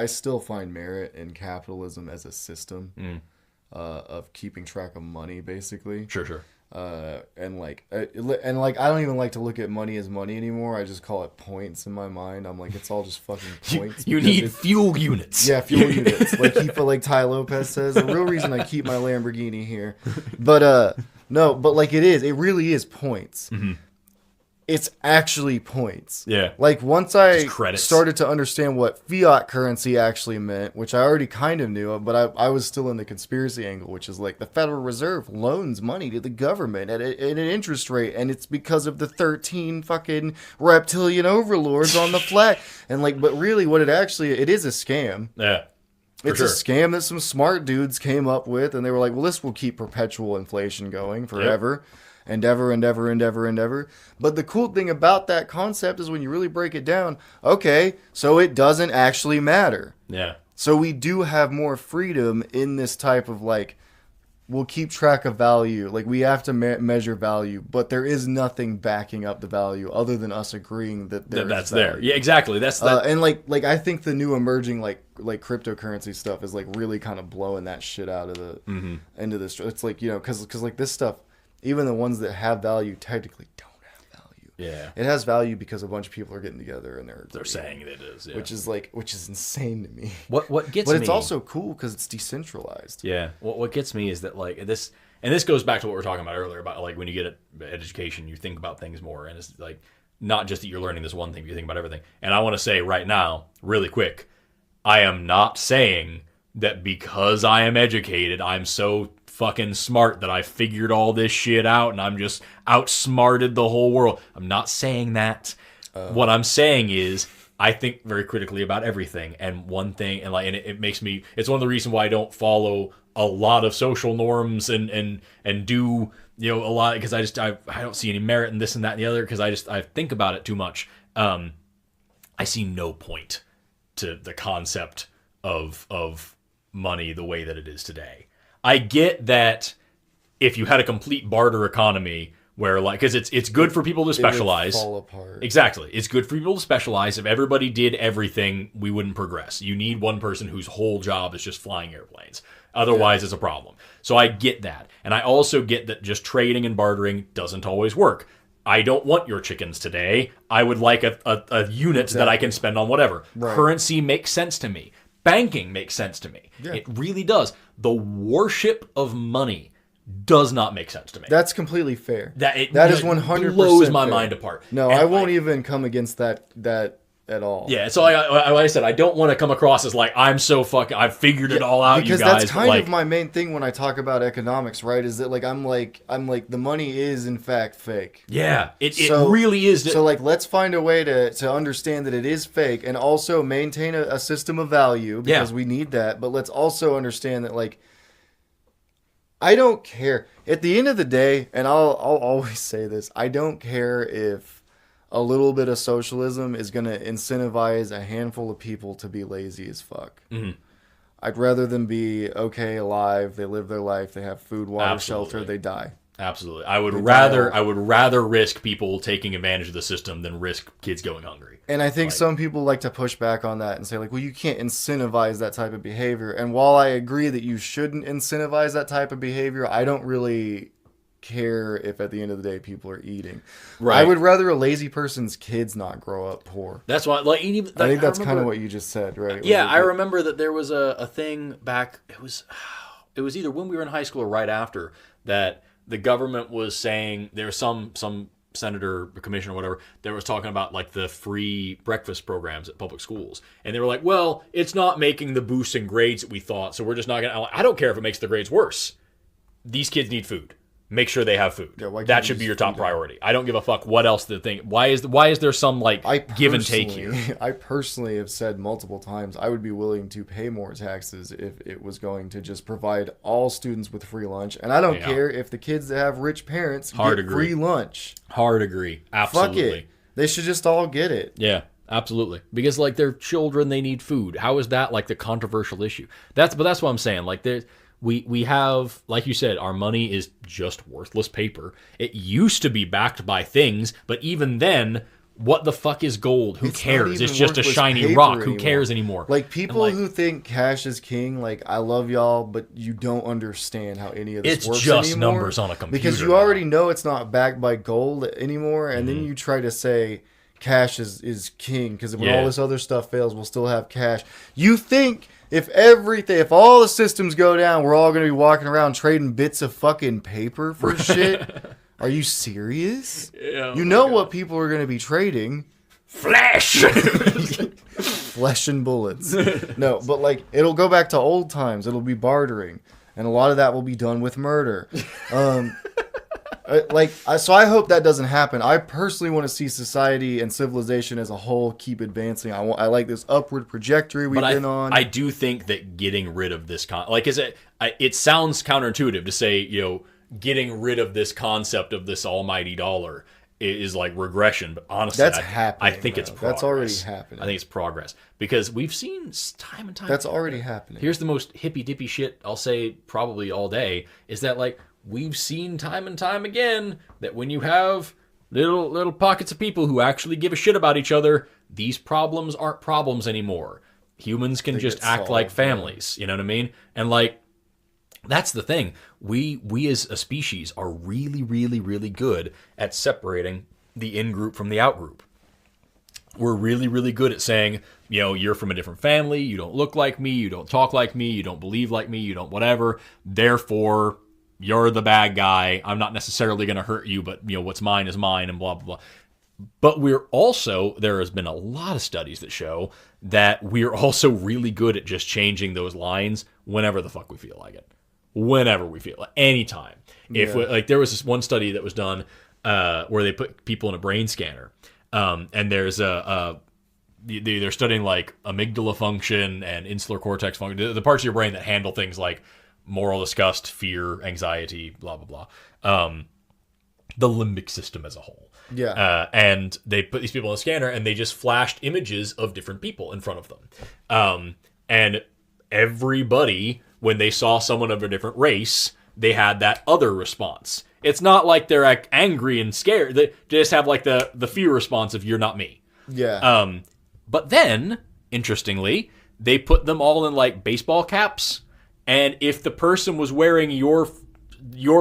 still find merit in capitalism as a system. Of keeping track of money, basically. Sure. And I don't even like to look at money as money anymore. I just call it points in my mind. I'm like, it's all just fucking points. You need fuel units. Yeah, fuel units. Like Ty Lopez says, the real reason I keep my Lamborghini here. But no, but like it really is points. Mm-hmm. It's actually points. Yeah. Like once I credits. started to understand what fiat currency actually meant, which I already kind of knew, but I was still in the conspiracy angle, which is like the Federal Reserve loans money to the government at an interest rate, and it's because of the 13 fucking reptilian overlords on the flag. And like, but really what it is a scam. Yeah. It's a scam that some smart dudes came up with, and they were like, well, this will keep perpetual inflation going forever. Yep. Endeavor. But the cool thing about that concept is when you really break it down, okay, so it doesn't actually matter. Yeah. So we do have more freedom in this type of like, we'll keep track of value. Like we have to measure value, but there is nothing backing up the value other than us agreeing that that's value. there. Yeah, exactly. That's that. And like I think the new emerging like cryptocurrency stuff is like really kind of blowing that shit out of the into this. It's like, because like this stuff, even the ones that have value technically don't have value. Yeah. It has value because a bunch of people are getting together and they're saying it is, yeah. Which is insane to me. What gets me? But me, it's also cool because it's decentralized. Yeah. What gets me is that like this, and this goes back to what we were talking about earlier about like when you get an education, you think about things more, and it's like not just that you're learning this one thing, but you think about everything. And I want to say right now, really quick, I am not saying that because I am educated, I'm so fucking smart that I figured all this shit out and I'm just outsmarted the whole world. I'm not saying that. What I'm saying is I think very critically about everything, and one thing, and it makes me, it's one of the reasons why I don't follow a lot of social norms and do a lot, because I don't see any merit in this and that and the other, because I think about it too much. I see no point to the concept of money the way that it is today. I get that if you had a complete barter economy where because it's good for people to specialize. It would fall apart. Exactly. It's good for people to specialize. If everybody did everything, we wouldn't progress. You need one person whose whole job is just flying airplanes. Otherwise, it's a problem. So I get that. And I also get that just trading and bartering doesn't always work. I don't want your chickens today. I would like a unit that I can spend on whatever. Right. Currency makes sense to me. Banking makes sense to me. Yeah. It really does. The worship of money does not make sense to me. That's completely fair. That is 100% blows my fair. mind apart. No, and I won't even come against that at all. Yeah, so like I said, I don't want to come across as like I'm so fucking I've figured it all out, because you guys. That's kind of my main thing when I talk about economics, right? Is that like I'm like the money is in fact fake. Yeah, it really is. So like let's find a way to understand that it is fake and also maintain a system of value because we need that. But let's also understand that like I don't care at the end of the day, and I'll always say this: I don't care if a little bit of socialism is going to incentivize a handful of people to be lazy as fuck. Mm-hmm. I'd rather them be okay, alive, they live their life, they have food, water, shelter, they die. Absolutely. I would rather risk people taking advantage of the system than risk kids going hungry. And I think some people like to push back on that and say like, well, you can't incentivize that type of behavior. And while I agree that you shouldn't incentivize that type of behavior, I don't really care if at the end of the day people are eating. Right. I would rather a lazy person's kids not grow up poor. That's why I think that's kind of what you just said, right? I remember that there was a thing back, it was either when we were in high school or right after, that the government was saying there was some senator or commissioner or whatever that was talking about like the free breakfast programs at public schools, and they were like, well, it's not making the boost in grades that we thought, so we're just not gonna. I don't care if it makes the grades worse. These kids need food. Make sure they have food. Yeah, that should be your top priority. I don't give a fuck what else the thing. Why is there some like give and take here? I personally have said multiple times I would be willing to pay more taxes if it was going to just provide all students with free lunch, and I don't care if the kids that have rich parents get free lunch. Hard agree. Absolutely. Fuck it. They should just all get it. Yeah. Absolutely. Because like they're children, they need food. How is that like the controversial issue? But that's what I'm saying. Like we have, like you said, our money is just worthless paper. It used to be backed by things, but even then, what the fuck is gold? Who cares? It's just a shiny rock. Who cares anymore? Like people who think cash is king, like I love y'all, but you don't understand how any of this works anymore. It's just numbers on a computer. Because you already know it's not backed by gold anymore, and then you try to say cash is king because when all this other stuff fails, we'll still have cash. You think if all the systems go down, we're all going to be walking around trading bits of fucking paper for shit? Are you serious? Yeah, you know what people are going to be trading? Flesh! Flesh and bullets. No, but like it'll go back to old times. It'll be bartering. And a lot of that will be done with murder. So I hope that doesn't happen. I personally want to see society and civilization as a whole keep advancing. I like this upward trajectory we've been on. I do think that getting rid of this it sounds counterintuitive to say, getting rid of this concept of this almighty dollar is like regression, but honestly, that's happening. I think it's progress. That's already happening. I think it's progress because we've seen time and time. That's already happening. Here's the most hippy dippy shit I'll say probably all day is that like we've seen time and time again that when you have little pockets of people who actually give a shit about each other, these problems aren't problems anymore. Humans can just act like families. You know what I mean? And like that's the thing. We as a species are really, really, really good at separating the in-group from the out-group. We're really, really good at saying, you're from a different family, you don't look like me, you don't talk like me, you don't believe like me, you don't whatever. Therefore, you're the bad guy. I'm not necessarily going to hurt you, but what's mine is mine and blah, blah, blah. But there has been a lot of studies that show that we're also really good at just changing those lines whenever the fuck we feel like it. Whenever we feel like, anytime. If there was this one study that was done where they put people in a brain scanner, and there's they're studying like amygdala function and insular cortex function, the parts of your brain that handle things like moral disgust, fear, anxiety, blah blah blah. The limbic system as a whole. Yeah. And they put these people in a scanner, and they just flashed images of different people in front of them, and everybody, when they saw someone of a different race, they had that other response. It's not like they're like angry and scared. They just have like the fear response of you're not me. Yeah. But then, interestingly, they put them all in like baseball caps, and if the person was wearing your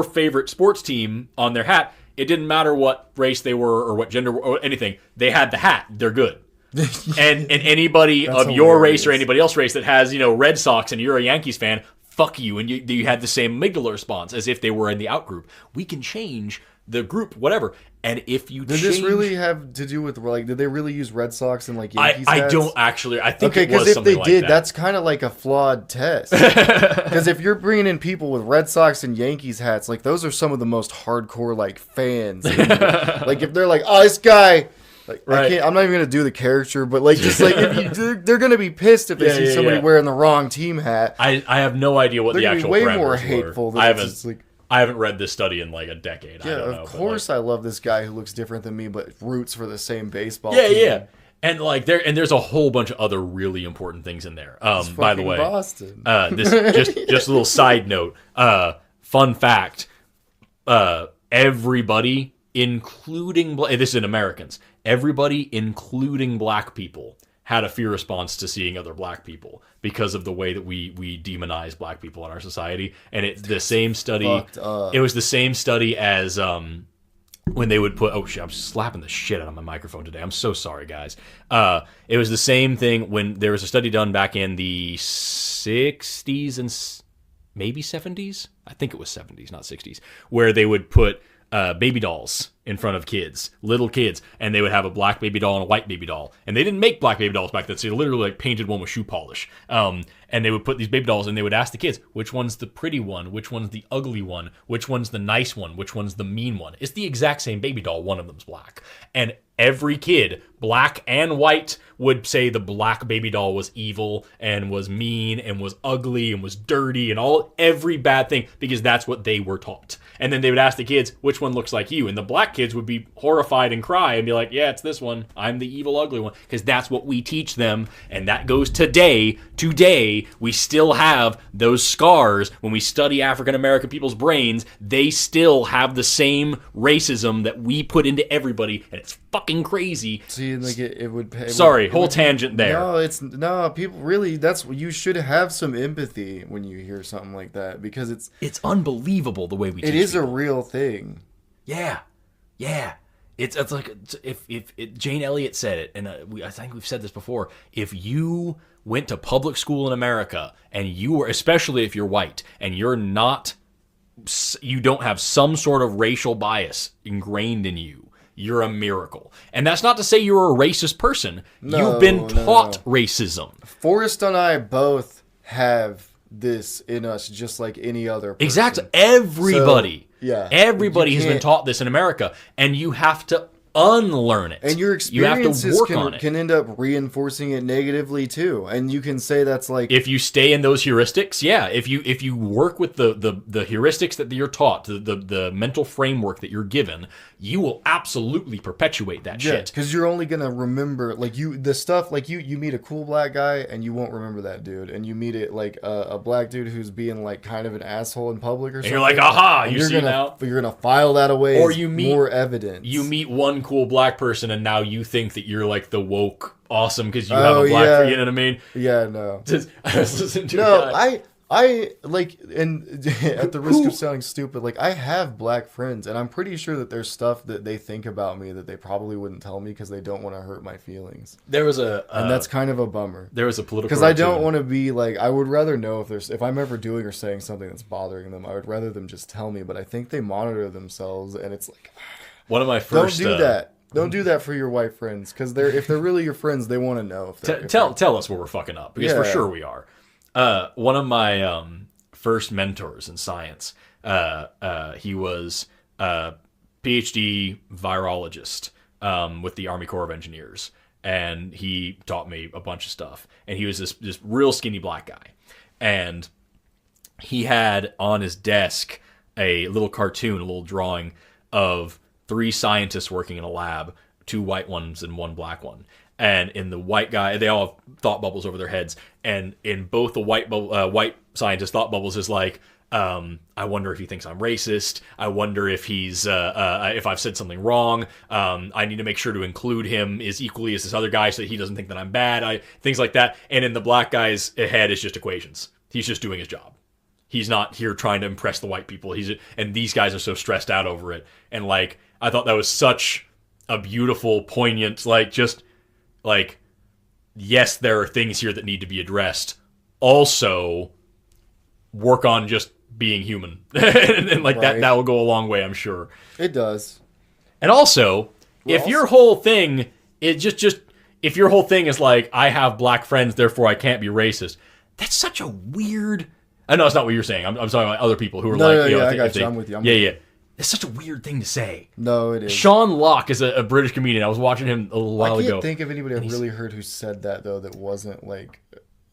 favorite sports team on their hat, it didn't matter what race they were or what gender or anything. They had the hat. They're good. and anybody of your race or anybody else's race that has, Red Sox and you're a Yankees fan, fuck you. And you had the same amygdala response as if they were in the out group. We can change the group, whatever. And if you did this really have to do with like? Did they really use Red Sox and like Yankees I hats? don't actually. I think okay, because if they did, that. that's kind of like a flawed test. Because if you're bringing in people with Red Sox and Yankees hats, like those are some of the most hardcore like fans. Like if they're like, oh, this guy. Like, right. I'm not even gonna do the character, but like just like if they're gonna be pissed if they see somebody wearing the wrong team hat. I have no idea what the actual way parameters more hateful. Were. I haven't read this study in like a decade. Yeah, I don't know, of course I love this guy who looks different than me, but roots for the same baseball. Yeah, team. yeah. And like there's a whole bunch of other really important things in there. By the way, Boston. This just a little side note. Fun fact: everybody, including this is in Americans, everybody, including black people, had a fear response to seeing other black people because of the way that we demonize black people in our society. And it's the same study. It was the same study as when they would put, oh shit, I'm slapping the shit out of my microphone today. I'm so sorry, guys. It was the same thing when there was a study done back in the 60s and maybe 70s. I think it was 70s, not 60s, where they would put baby dolls in front of kids, little kids, and they would have a black baby doll and a white baby doll. And they didn't make black baby dolls back then, so they literally like painted one with shoe polish. And they would put these baby dolls and they would ask the kids, which one's the pretty one, which one's the ugly one, which one's the nice one, which one's the mean one. It's the exact same baby doll, one of them's black. And every kid, black and white, would say the black baby doll was evil and was mean and was ugly and was dirty and every bad thing, because that's what they were taught. And then they would ask the kids, which one looks like you? And the black kids would be horrified and cry and be like, yeah, it's this one. I'm the evil, ugly one. Because that's what we teach them. And that goes today. Today, we still have those scars. When we study African-American people's brains, they still have the same racism that we put into everybody. And it's fucking crazy. See, like it would... Sorry, whole tangent there. No, people really, you should have some empathy when you hear something like that, because it's unbelievable the way we teach it is people. A real thing. Yeah. It's like if Jane Elliott said it, and I think we've said this before. If you went to public school in America and you were, especially if you're white and you don't have some sort of racial bias ingrained in you, you're a miracle. And that's not to say you're a racist person. You've been taught racism. Forrest and I both have this in us, just like any other person. Exactly. Everybody. So, yeah. Everybody has been taught this in America, and you have to unlearn it. And your experiences you have to work on it. Can end up reinforcing it negatively too. And you can say that's like, if you stay in those heuristics, yeah. If you work with the heuristics that you're taught, the mental framework that you're given, you will absolutely perpetuate that shit. Because you're only gonna remember you meet a cool black guy and you won't remember that dude, and you meet it like a black dude who's being like kind of an asshole in public or something. And you're like, aha, you see now. You're gonna file that away. Or you meet more evidence. You meet one cool black person and now you think that you're like the woke awesome because you have a black friend, you know what I mean? Yeah, no. I was listening to I like, and at the risk of sounding stupid, like I have black friends, and I'm pretty sure that there's stuff that they think about me that they probably wouldn't tell me because they don't want to hurt my feelings. There was and that's kind of a bummer. There was a political, because I don't want to be like, I would rather know if I'm ever doing or saying something that's bothering them. I would rather them just tell me. But I think they monitor themselves, and it's like, one of my first. Don't do that. Don't do that for your white friends, because if they're really your friends, they want to know. Tell us where we're fucking up, because for sure we are. One of my first mentors in science, he was a PhD virologist with the Army Corps of Engineers, and he taught me a bunch of stuff. And he was this real skinny black guy, and he had on his desk a little cartoon, a little drawing of 3 scientists working in a lab, 2 white ones and 1 black one. And in the white guy, they all have thought bubbles over their heads. And in both the white scientist thought bubbles is like, I wonder if he thinks I'm racist. I wonder if he's if I've said something wrong. I need to make sure to include him as equally as this other guy so that he doesn't think that I'm bad. Things like that. And in the black guy's head is just equations. He's just doing his job. He's not here trying to impress the white people. And these guys are so stressed out over it. And like, I thought that was such a beautiful, poignant, yes, there are things here that need to be addressed. Also, work on just being human. And like Right. that will go a long way, I'm sure. It does. And also, if your whole thing is just if your whole thing is like, I have black friends, therefore I can't be racist, that's such a weird... I know it's not what you're saying. I'm talking about other people who are I got you. I'm with you. Yeah. It's such a weird thing to say. No, it is. Sean Locke is a British comedian. I was watching him a little while ago. I can't think of anybody I've really heard who said that, though, that wasn't, like...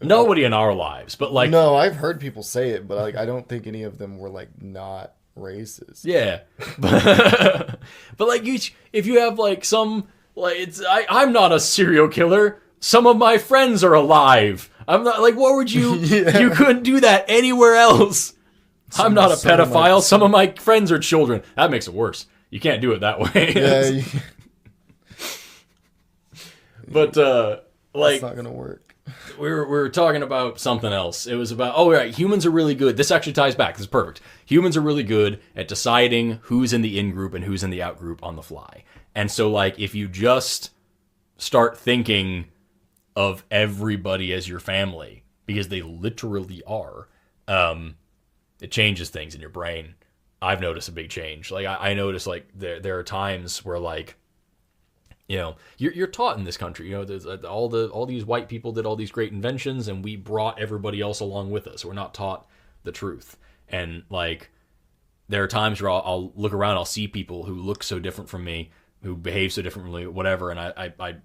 Nobody in our lives, but like... No, I've heard people say it, but like I don't think any of them were, like, not racist. Yeah. But like, if you have, like, some... Like, I'm not a serial killer. Some of my friends are alive. I'm not... Like, what would you... Yeah. You couldn't do that anywhere else. I'm not a pedophile. Some of my friends are children. That makes it worse. You can't do it that way. Yeah. But, like... It's not going to work. We were talking about something else. It was about, humans are really good. This actually ties back. This is perfect. Humans are really good at deciding who's in the in-group and who's in the out-group on the fly. And so, like, if you just start thinking of everybody as your family, because they literally are, it changes things in your brain. I've noticed a big change. Like, I notice, like, there are times where, like, you know, you're taught in this country, you know, there's all these white people did all these great inventions, and we brought everybody else along with us. We're not taught the truth. And, like, there are times where I'll look around, I'll see people who look so different from me, who behave so differently, whatever, and I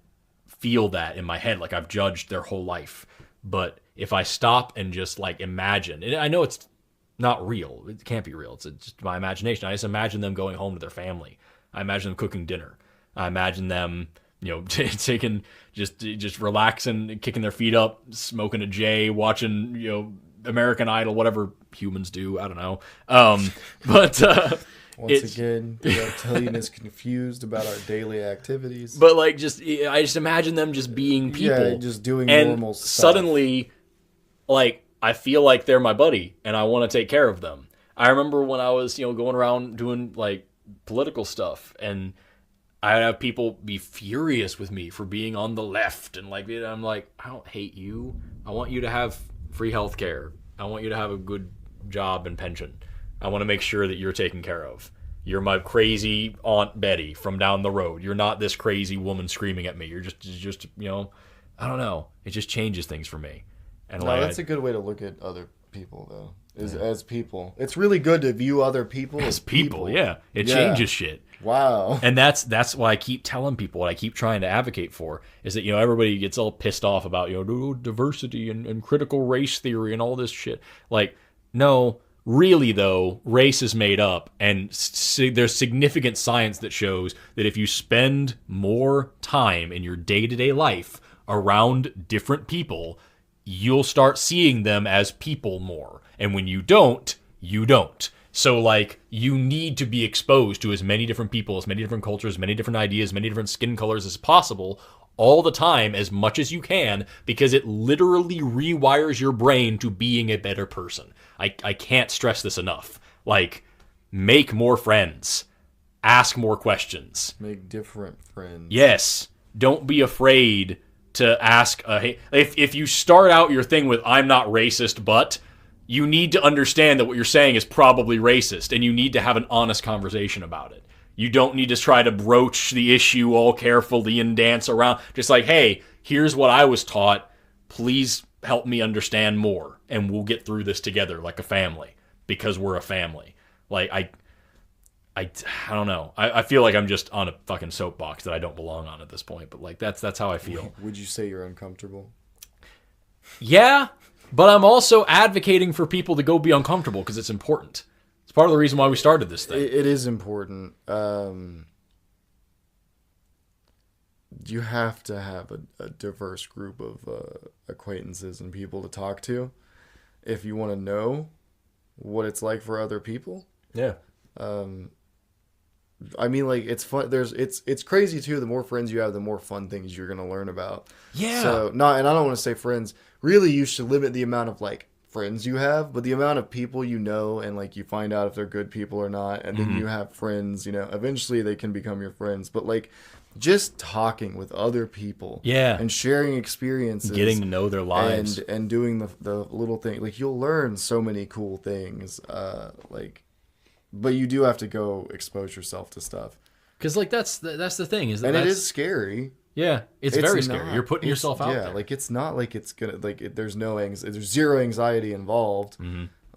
feel that in my head, like I've judged their whole life. But if I stop and just, like, imagine, and I know it's not real, it can't be real, it's just my imagination. I just imagine them going home to their family. I imagine them cooking dinner. I imagine them, you know, taking, just relaxing, kicking their feet up, smoking a J, watching, you know, American Idol, whatever humans do. I don't know. But Once again, the reptilian is confused about our daily activities. But like, I just imagine them just being people, yeah, just doing and normal stuff. Suddenly, like, I feel like they're my buddy, and I want to take care of them. I remember when I was, you know, going around doing like political stuff, and I'd have people be furious with me for being on the left, and like, I'm like, I don't hate you. I want you to have free health care. I want you to have a good job and pension. I want to make sure that you're taken care of. You're my crazy Aunt Betty from down the road. You're not this crazy woman screaming at me. You're just you know, I don't know. It just changes things for me. And no, like, that's a good way to look at other people, though. As people, it's really good to view other people as people. Yeah, it changes shit. Wow. And that's why I keep telling people, what I keep trying to advocate for, is that, you know, everybody gets all pissed off about, you know, diversity and critical race theory and all this shit. Like, no, really though, race is made up, and there's significant science that shows that if you spend more time in your day-to-day life around different people, you'll start seeing them as people more. And when you don't, you don't. So, like, you need to be exposed to as many different people, as many different cultures, as many different ideas, as many different skin colors as possible, all the time, as much as you can, because it literally rewires your brain to being a better person. I can't stress this enough. Like, make more friends. Ask more questions. Make different friends. Yes. Don't be afraid to ask. If you start out your thing with, I'm not racist, but... you need to understand that what you're saying is probably racist, and you need to have an honest conversation about it. You don't need to try to broach the issue all carefully and dance around. Just like, hey, here's what I was taught. Please help me understand more, and we'll get through this together like a family, because we're a family. Like, I don't know. I feel like I'm just on a fucking soapbox that I don't belong on at this point, but like that's how I feel. Would you say you're uncomfortable? Yeah. But I'm also advocating for people to go be uncomfortable because it's important. It's part of the reason why we started this thing. It is important. You have to have a diverse group of acquaintances and people to talk to if you want to know what it's like for other people. Yeah. I mean, like, it's fun. It's crazy too. The more friends you have, the more fun things you're gonna learn about. Yeah. So and I don't want to say friends. Really, you should limit the amount of like friends you have, but the amount of people you know, and like you find out if they're good people or not, and then you have friends. You know, eventually they can become your friends. But like, just talking with other people, and sharing experiences, getting to know their lives, and doing the little thing. Like, you'll learn so many cool things. But you do have to go expose yourself to stuff. Because like that's the thing is that it is scary. Yeah, it's very scary. You're putting yourself out there. Like, it's not like it's gonna there's there's zero anxiety involved.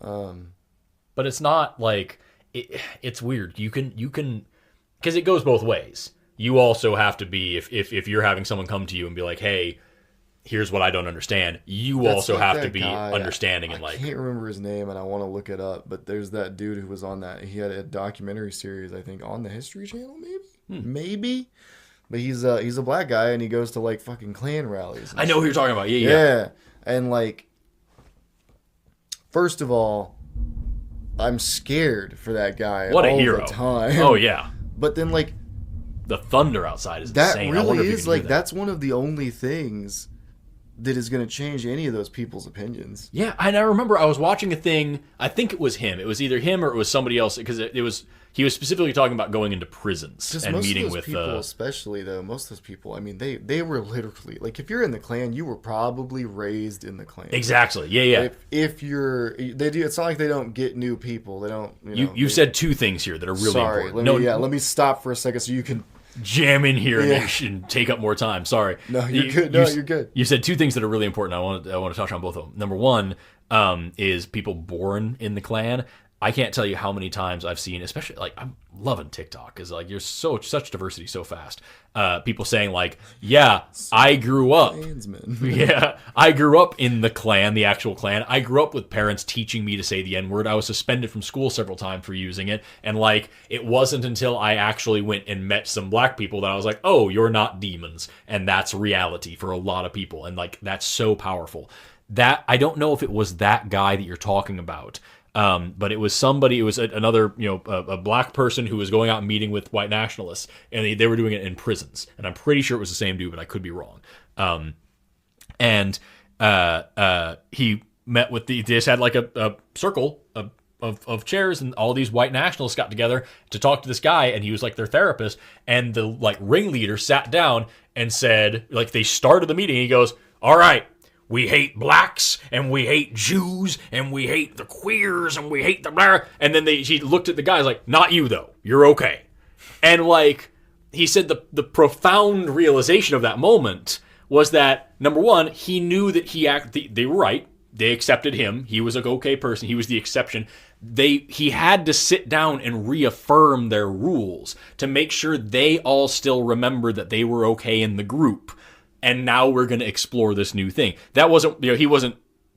But it's not like it's weird. You can because it goes both ways. You also have to be if you're having someone come to you and be like, hey, here's what I don't understand. You also have to be understanding and like. I can't remember his name and I want to look it up, but there's that dude who was on that. He had a documentary series, I think, on the History Channel, maybe. But he's a black guy and he goes to like fucking Klan rallies. I know who you're talking about. Yeah. And like, first of all, I'm scared for that guy. What a all hero! The time. Oh yeah. But then like, the thunder outside is that insane. Really is like that's one of the only things that is going to change any of those people's opinions. Yeah, and I remember I was watching a thing. I think it was him. It was either him or it was somebody else because he was specifically talking about going into prisons and meeting with people, especially though. Most of those people, I mean, they were literally like, if you're in the Klan, you were probably raised in the Klan. Exactly. Yeah. If you're, they do. It's not like they don't get new people. They don't. You said two things here that are really important. Let me stop for a second so you can jam in here and take up more time. Sorry. No, you're good. You're good. You said two things that are really important. I want to touch on both of them. Number one is people born in the Klan. I can't tell you how many times I've seen, especially like I'm loving TikTok because like you're such diversity so fast. People saying like, yeah, I grew up. I grew up in the Klan, the actual Klan. I grew up with parents teaching me to say the N-word. I was suspended from school several times for using it. And like, it wasn't until I actually went and met some black people that I was like, oh, you're not demons. And that's reality for a lot of people. And like, that's so powerful. That I don't know if it was that guy that you're talking about. But it was somebody, it was another, a black person who was going out and meeting with white nationalists, and they were doing it in prisons. And I'm pretty sure it was the same dude, but I could be wrong. He met with they just had like a circle of chairs, and all these white nationalists got together to talk to this guy, and he was like their therapist. And the like ringleader sat down and said, like, they started the meeting. And he goes, all right. We hate blacks, and we hate Jews, and we hate the queers, and we hate the blah. And then he looked at the guys like, not you, though. You're okay. And, like, he said the profound realization of that moment was that, number one, he knew that they were right. They accepted him. He was an okay person. He was the exception. He had to sit down and reaffirm their rules to make sure they all still remember that they were okay in the group. And now we're going to explore this new thing. That wasn't, he wasn't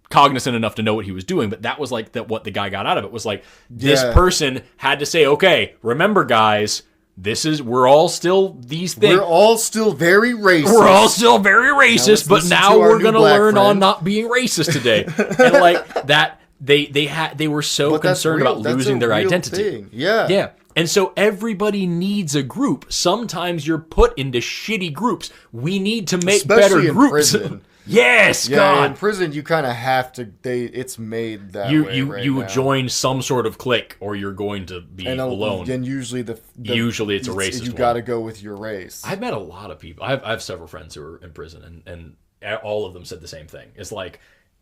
cognizant enough to know what he was doing, but that was like what the guy got out of it was like, this person had to say, okay, remember guys, we're all still these things. We're all still very racist. We're all still very racist, but now we're going to learn on not being racist today. And like that, they were so concerned about losing their identity. Yeah. And so everybody needs a group. Sometimes you're put into shitty groups. We need to make better groups. Prison. Yes, God. In prison, you kind of have to. It's made that way. You join some sort of clique, or you're going to be alone. And usually usually it's a racist. You got to go with your race. I've met a lot of people. I have several friends who are in prison, and all of them said the same thing. It's like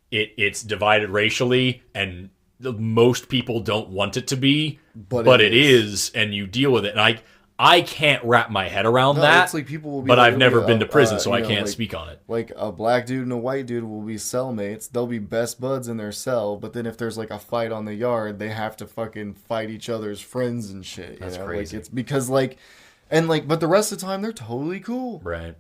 it's divided racially, and most people don't want it to be, but it is, and you deal with it. And I can't wrap my head around that. It's like people will be but I've never been to prison, so I can't speak on it. Like a black dude and a white dude will be cellmates. They'll be best buds in their cell, but then if there's like a fight on the yard, they have to fucking fight each other's friends and shit. That's crazy. Like, it's because but the rest of the time they're totally cool. Right.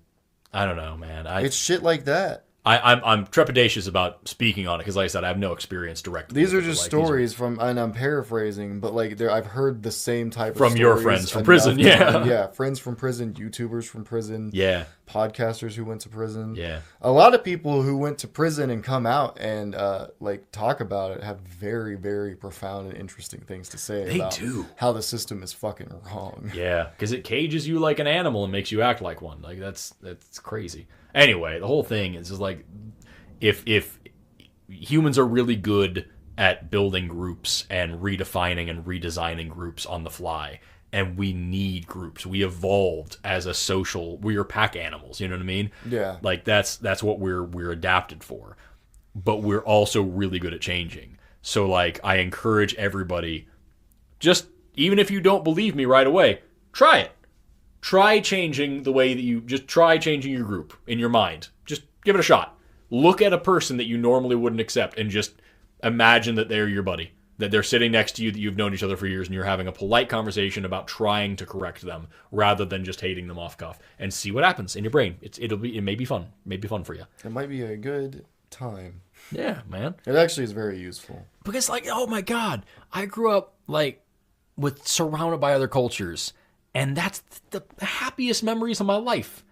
I don't know, man. It's shit like that. I'm trepidatious about speaking on it because, like I said, I have no experience directly. These are just stories from, and I'm paraphrasing, but like I've heard the same type of from your friends from prison, yeah, friends from prison, YouTubers from prison, yeah, podcasters who went to prison, yeah. A lot of people who went to prison and come out and like talk about it have very, very profound and interesting things to say. They about do how the system is fucking wrong. Yeah, because it cages you like an animal and makes you act like one. Like that's crazy. Anyway, the whole thing is just like, if humans are really good at building groups and redefining and redesigning groups on the fly, and we need groups. We evolved as a social. We are pack animals. You know what I mean? Yeah. Like that's what we're adapted for. But we're also really good at changing. So like I encourage everybody, just even if you don't believe me right away, try it. Try changing the way that you just try changing your group in your mind. Just give it a shot. Look at a person that you normally wouldn't accept and just imagine that they're your buddy, that they're sitting next to you, that you've known each other for years, and you're having a polite conversation about trying to correct them rather than just hating them off cuff, and see what happens in your brain. It may be fun. It may be fun for you. It might be a good time. Yeah, man. It actually is very useful. Because like, oh my God, I grew up like surrounded by other cultures, and that's the happiest memories of my life.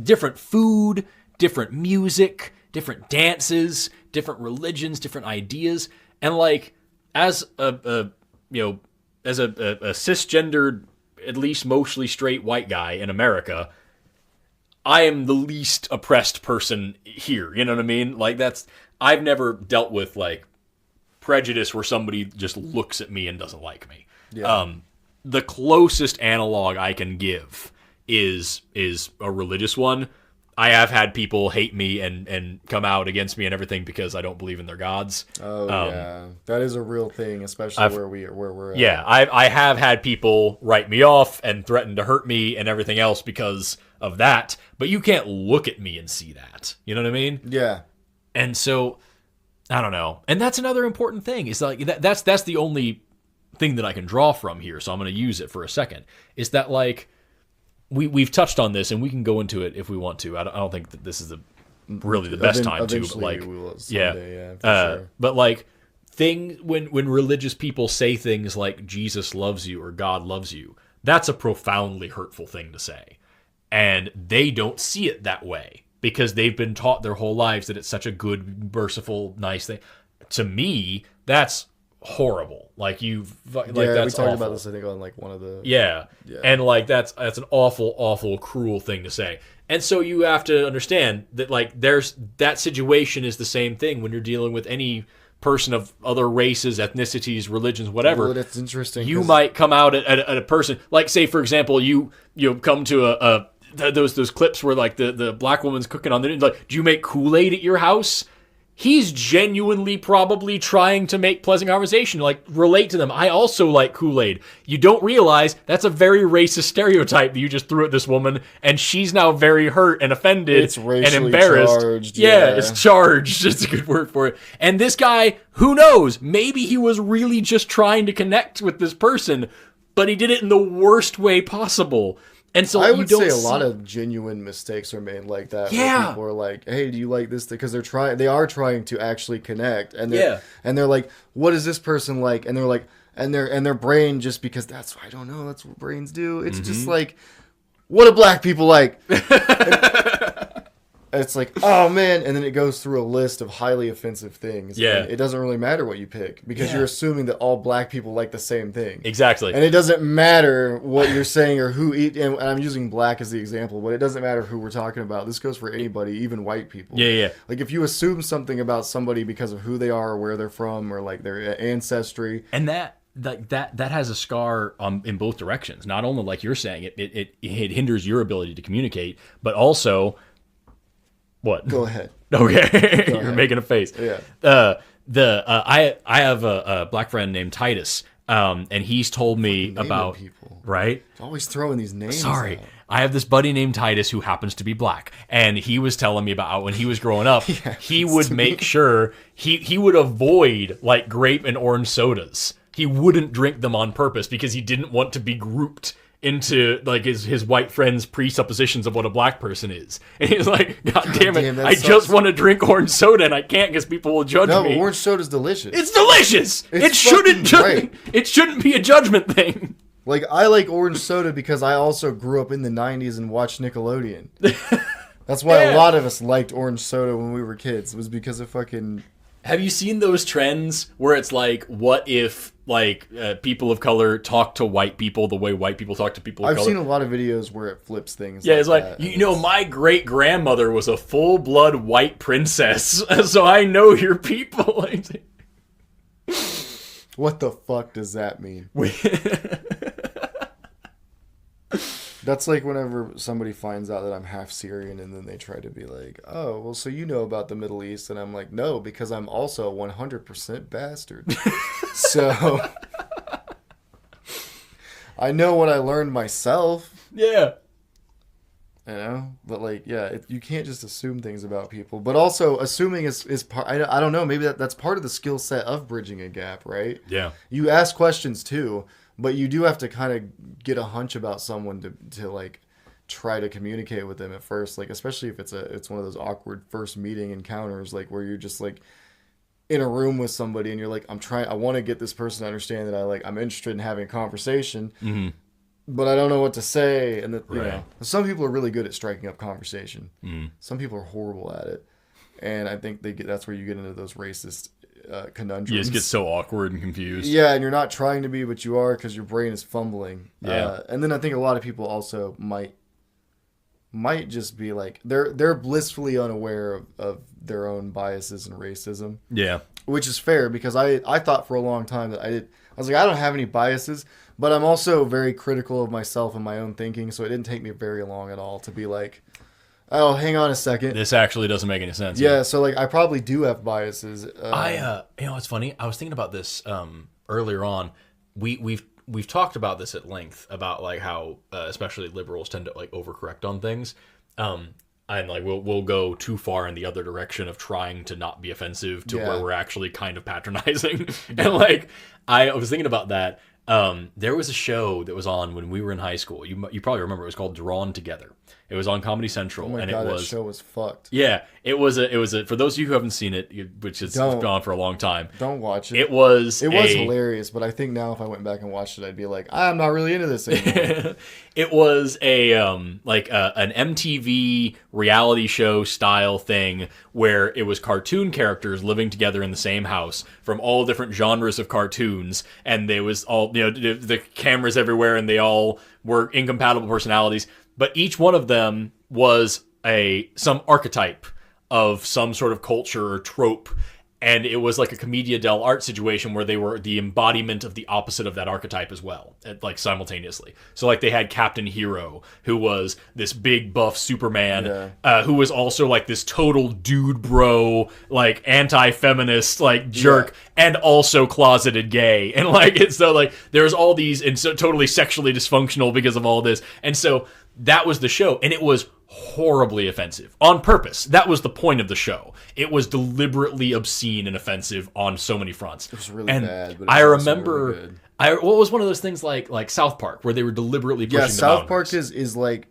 Different food, different music, different dances, different religions, different ideas. And like, as a cisgendered, at least mostly straight white guy in America, I am the least oppressed person here. You know what I mean? Like I've never dealt with like prejudice where somebody just looks at me and doesn't like me. Yeah. The closest analog I can give is a religious one. I have had people hate me and come out against me and everything because I don't believe in their gods. Oh yeah, that is a real thing, especially where we're at. Yeah, I have had people write me off and threaten to hurt me and everything else because of that. But you can't look at me and see that. You know what I mean? Yeah. And so I don't know. And that's another important thing. Is like that's the only thing that I can draw from here. So I'm going to use it for a second. Is that like. We've touched on this, and we can go into it if we want to. I don't think that this is really the best time to. But like, we will someday, sure. But like, when religious people say things like Jesus loves you or God loves you, that's a profoundly hurtful thing to say, and they don't see it that way because they've been taught their whole lives that it's such a good, merciful, nice thing. To me, that's horrible. Like that's we talked awful. about this I think on like one of the yeah. And like that's an awful cruel thing to say. And so you have to understand that like there's that situation is the same thing when you're dealing with any person of other races, ethnicities, religions, whatever. Well, that's interesting. You might come out at a person like, say for example, you come to those clips where like the black woman's cooking on the like, do you make Kool-Aid at your house? He's genuinely probably trying to make pleasant conversation, like relate to them. I also like Kool-Aid. You don't realize that's a very racist stereotype that you just threw at this woman, and she's now very hurt and offended and embarrassed. Charged, yeah, it's charged. It's a good word for it. And this guy, who knows? Maybe he was really just trying to connect with this person, but he did it in the worst way possible. And so I would say a lot of genuine mistakes are made like that. Yeah. Where people are like, "Hey, do you like this?" Because they are trying to actually connect, and they're like, "What is this person like?" And they're like, and their brain just because I don't know, that's what brains do. It's just like, what do black people like? It's like, oh man, and then it goes through a list of highly offensive things. Yeah, and it doesn't really matter what you pick because you're assuming that all black people like the same thing. Exactly, and it doesn't matter what you're saying or who eat. And I'm using black as the example, but it doesn't matter who we're talking about. This goes for anybody, even white people. Yeah. Like if you assume something about somebody because of who they are or where they're from or like their ancestry, and that has a scar in both directions. Not only like you're saying, it hinders your ability to communicate, but also. What? Go ahead. Okay, you're making a face. Yeah. I have a black friend named Titus, and he's told me about people. Right. Always throwing these names. Sorry, out. I have this buddy named Titus who happens to be black, and he was telling me about how when he was growing up, he would make sure he would avoid like grape and orange sodas. He wouldn't drink them on purpose because he didn't want to be grouped into like his white friend's presuppositions of what a black person is. And he's like, God damn it, I just want to drink orange soda and I can't because people will judge me. No, orange soda's delicious. It's delicious. It shouldn't be a judgment thing. Like I like orange soda because I also grew up in the 90s and watched Nickelodeon. That's why a lot of us liked orange soda when we were kids. It was because of fucking... Have you seen those trends where it's like, what if like people of color talk to white people the way white people talk to people of color? I've seen a lot of videos where it flips things. Yeah, it's like, my great grandmother was a full blood white princess, so I know your people. What the fuck does that mean? That's like whenever somebody finds out that I'm half Syrian and then they try to be like, oh, well, so you know about the Middle East. And I'm like, no, because I'm also 100% bastard. So I know what I learned myself. Yeah. You know? But like, yeah, you can't just assume things about people. But also assuming is part, I don't know, maybe that's part of the skill set of bridging a gap, right? Yeah. You ask questions too. But you do have to kind of get a hunch about someone to like try to communicate with them at first, like especially if it's one of those awkward first meeting encounters, like where you're just like in a room with somebody and you're like, I want to get this person to understand that I'm interested in having a conversation, but I don't know what to say, and that you know, some people are really good at striking up conversation. Some people are horrible at it, and I think that's where you get into those racist conundrums. You just get so awkward and confused. Yeah, and you're not trying to be, but you are because your brain is fumbling. Yeah. And then I think a lot of people also might just be like they're blissfully unaware of their own biases and racism. Yeah. Which is fair because I thought for a long time that I was like, I don't have any biases, but I'm also very critical of myself and my own thinking, so it didn't take me very long at all to be like, oh, hang on a second. This actually doesn't make any sense. Yeah, so like I probably do have biases. You know, it's funny. I was thinking about this earlier on. We've talked about this at length about like how especially liberals tend to like overcorrect on things. And like we'll go too far in the other direction of trying to not be offensive to where we're actually kind of patronizing. And like I was thinking about that. There was a show that was on when we were in high school. You probably remember. It was called Drawn Together. It was on Comedy Central. Oh my God, that show was fucked. Yeah, it was a. For those of you who haven't seen it, which has gone for a long time, don't watch it. It was hilarious, but I think now if I went back and watched it, I'd be like, I'm not really into this anymore. It was an MTV reality show style thing where it was cartoon characters living together in the same house from all different genres of cartoons, and there was all the cameras everywhere, and they all were incompatible personalities. But each one of them was some archetype of some sort of culture or trope. And it was like a commedia dell'arte situation where they were the embodiment of the opposite of that archetype as well, like simultaneously. So like they had Captain Hero, who was this big buff Superman, who was also like this total dude bro, like anti-feminist, like jerk, and also closeted gay. And like it's so like there's all these and so totally sexually dysfunctional because of all this. And so that was the show, and it was horribly offensive on purpose. That was the point of the show. It was deliberately obscene and offensive on so many fronts. It was really bad. But I remember, really good. What was one of those things like South Park, where they were deliberately pushing the South boundaries? Park is like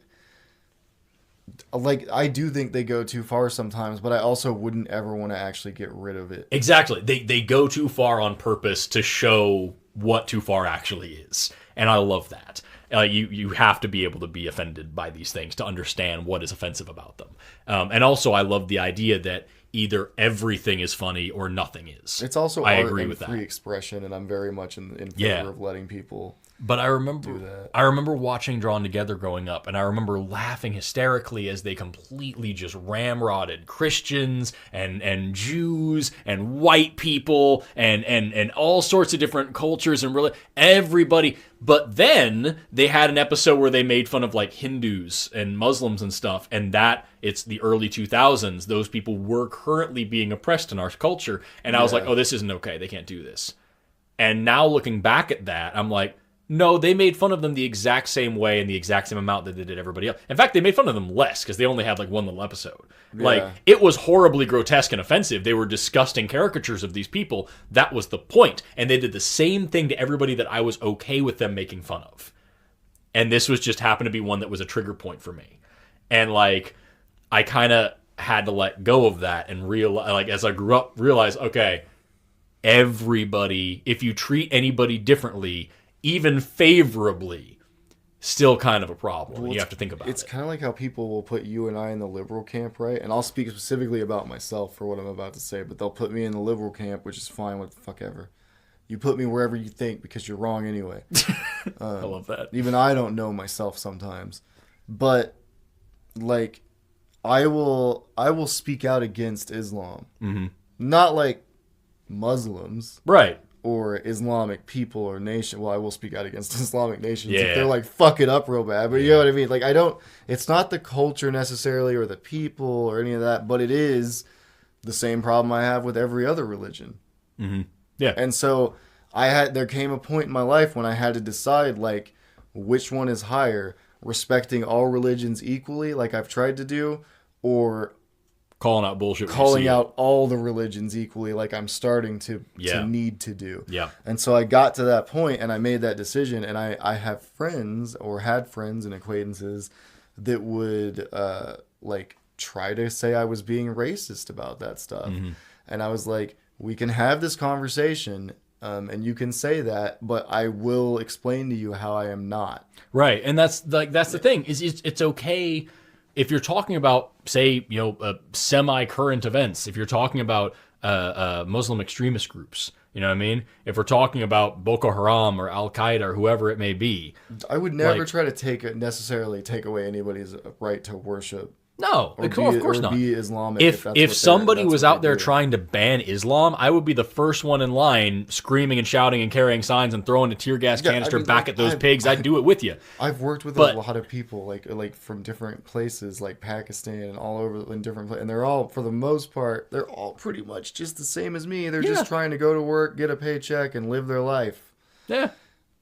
I do think they go too far sometimes, but I also wouldn't ever want to actually get rid of it. Exactly. They go too far on purpose to show what too far actually is, and I love that. You have to be able to be offended by these things to understand what is offensive about them. And also, I love the idea that either everything is funny or nothing is. It's also I art agree and with free that. expression, and I'm very much in favor of letting people. But I do that. remember watching Drawn Together growing up, and I remember laughing hysterically as they completely just ramrodded Christians and Jews and white people and all sorts of different cultures and really everybody. But then they had an episode where they made fun of like Hindus and Muslims and stuff, and that it's the early 2000s. Those people were currently being oppressed in our culture, and I was like, oh, this isn't okay. They can't do this. And now looking back at that, I'm like, no, they made fun of them the exact same way and the exact same amount that they did everybody else. In fact, they made fun of them less because they only had like one little episode. Yeah. Like, it was horribly grotesque and offensive. They were disgusting caricatures of these people. That was the point. And they did the same thing to everybody that I was okay with them making fun of. And this was just happened to be one that was a trigger point for me. And like, I kind of had to let go of that and realize, like, as I grew up, realize, okay, everybody, if you treat anybody differently, even favorably, still kind of a problem. Well, you have to think about it. It's kind of like how people will put you and I in the liberal camp, right? And I'll speak specifically about myself for what I'm about to say, but they'll put me in the liberal camp, which is fine, what the fuck ever. You put me wherever you think because you're wrong anyway. I love that. Even I don't know myself sometimes. But, like, I will speak out against Islam. Mm-hmm. Not like Muslims. Right. or Islamic people or nation. Well, I will speak out against Islamic nations Yeah. if they're like fuck it up real bad. But you know what I mean? Like it's not the culture necessarily or the people or any of that, but it is the same problem I have with every other religion. Mm-hmm. Yeah. And so there came a point in my life when I had to decide like which one is higher, respecting all religions equally, like I've tried to do, or calling out bullshit. Calling out all the religions equally, like I'm starting to need to do. Yeah. And so I got to that point and I made that decision, and I have friends or had friends and acquaintances that would like try to say I was being racist about that stuff. Mm-hmm. And I was like, we can have this conversation and you can say that, but I will explain to you how I am not. Right. And that's the thing is it's okay if you're talking about, say, semi-current events, if you're talking about Muslim extremist groups, you know what I mean? If we're talking about Boko Haram or Al-Qaeda or whoever it may be. I would never try to necessarily take away anybody's right to worship. No, of course not. Be Islamic. If somebody was out there trying to ban Islam, I would be the first one in line screaming and shouting and carrying signs and throwing a tear gas canister back at those pigs. I'd do it with you. I've worked with a lot of people like from different places, like Pakistan and all over in different places, and they're all, for the most part, they're all pretty much just the same as me. They're just trying to go to work, get a paycheck, and live their life. Yeah.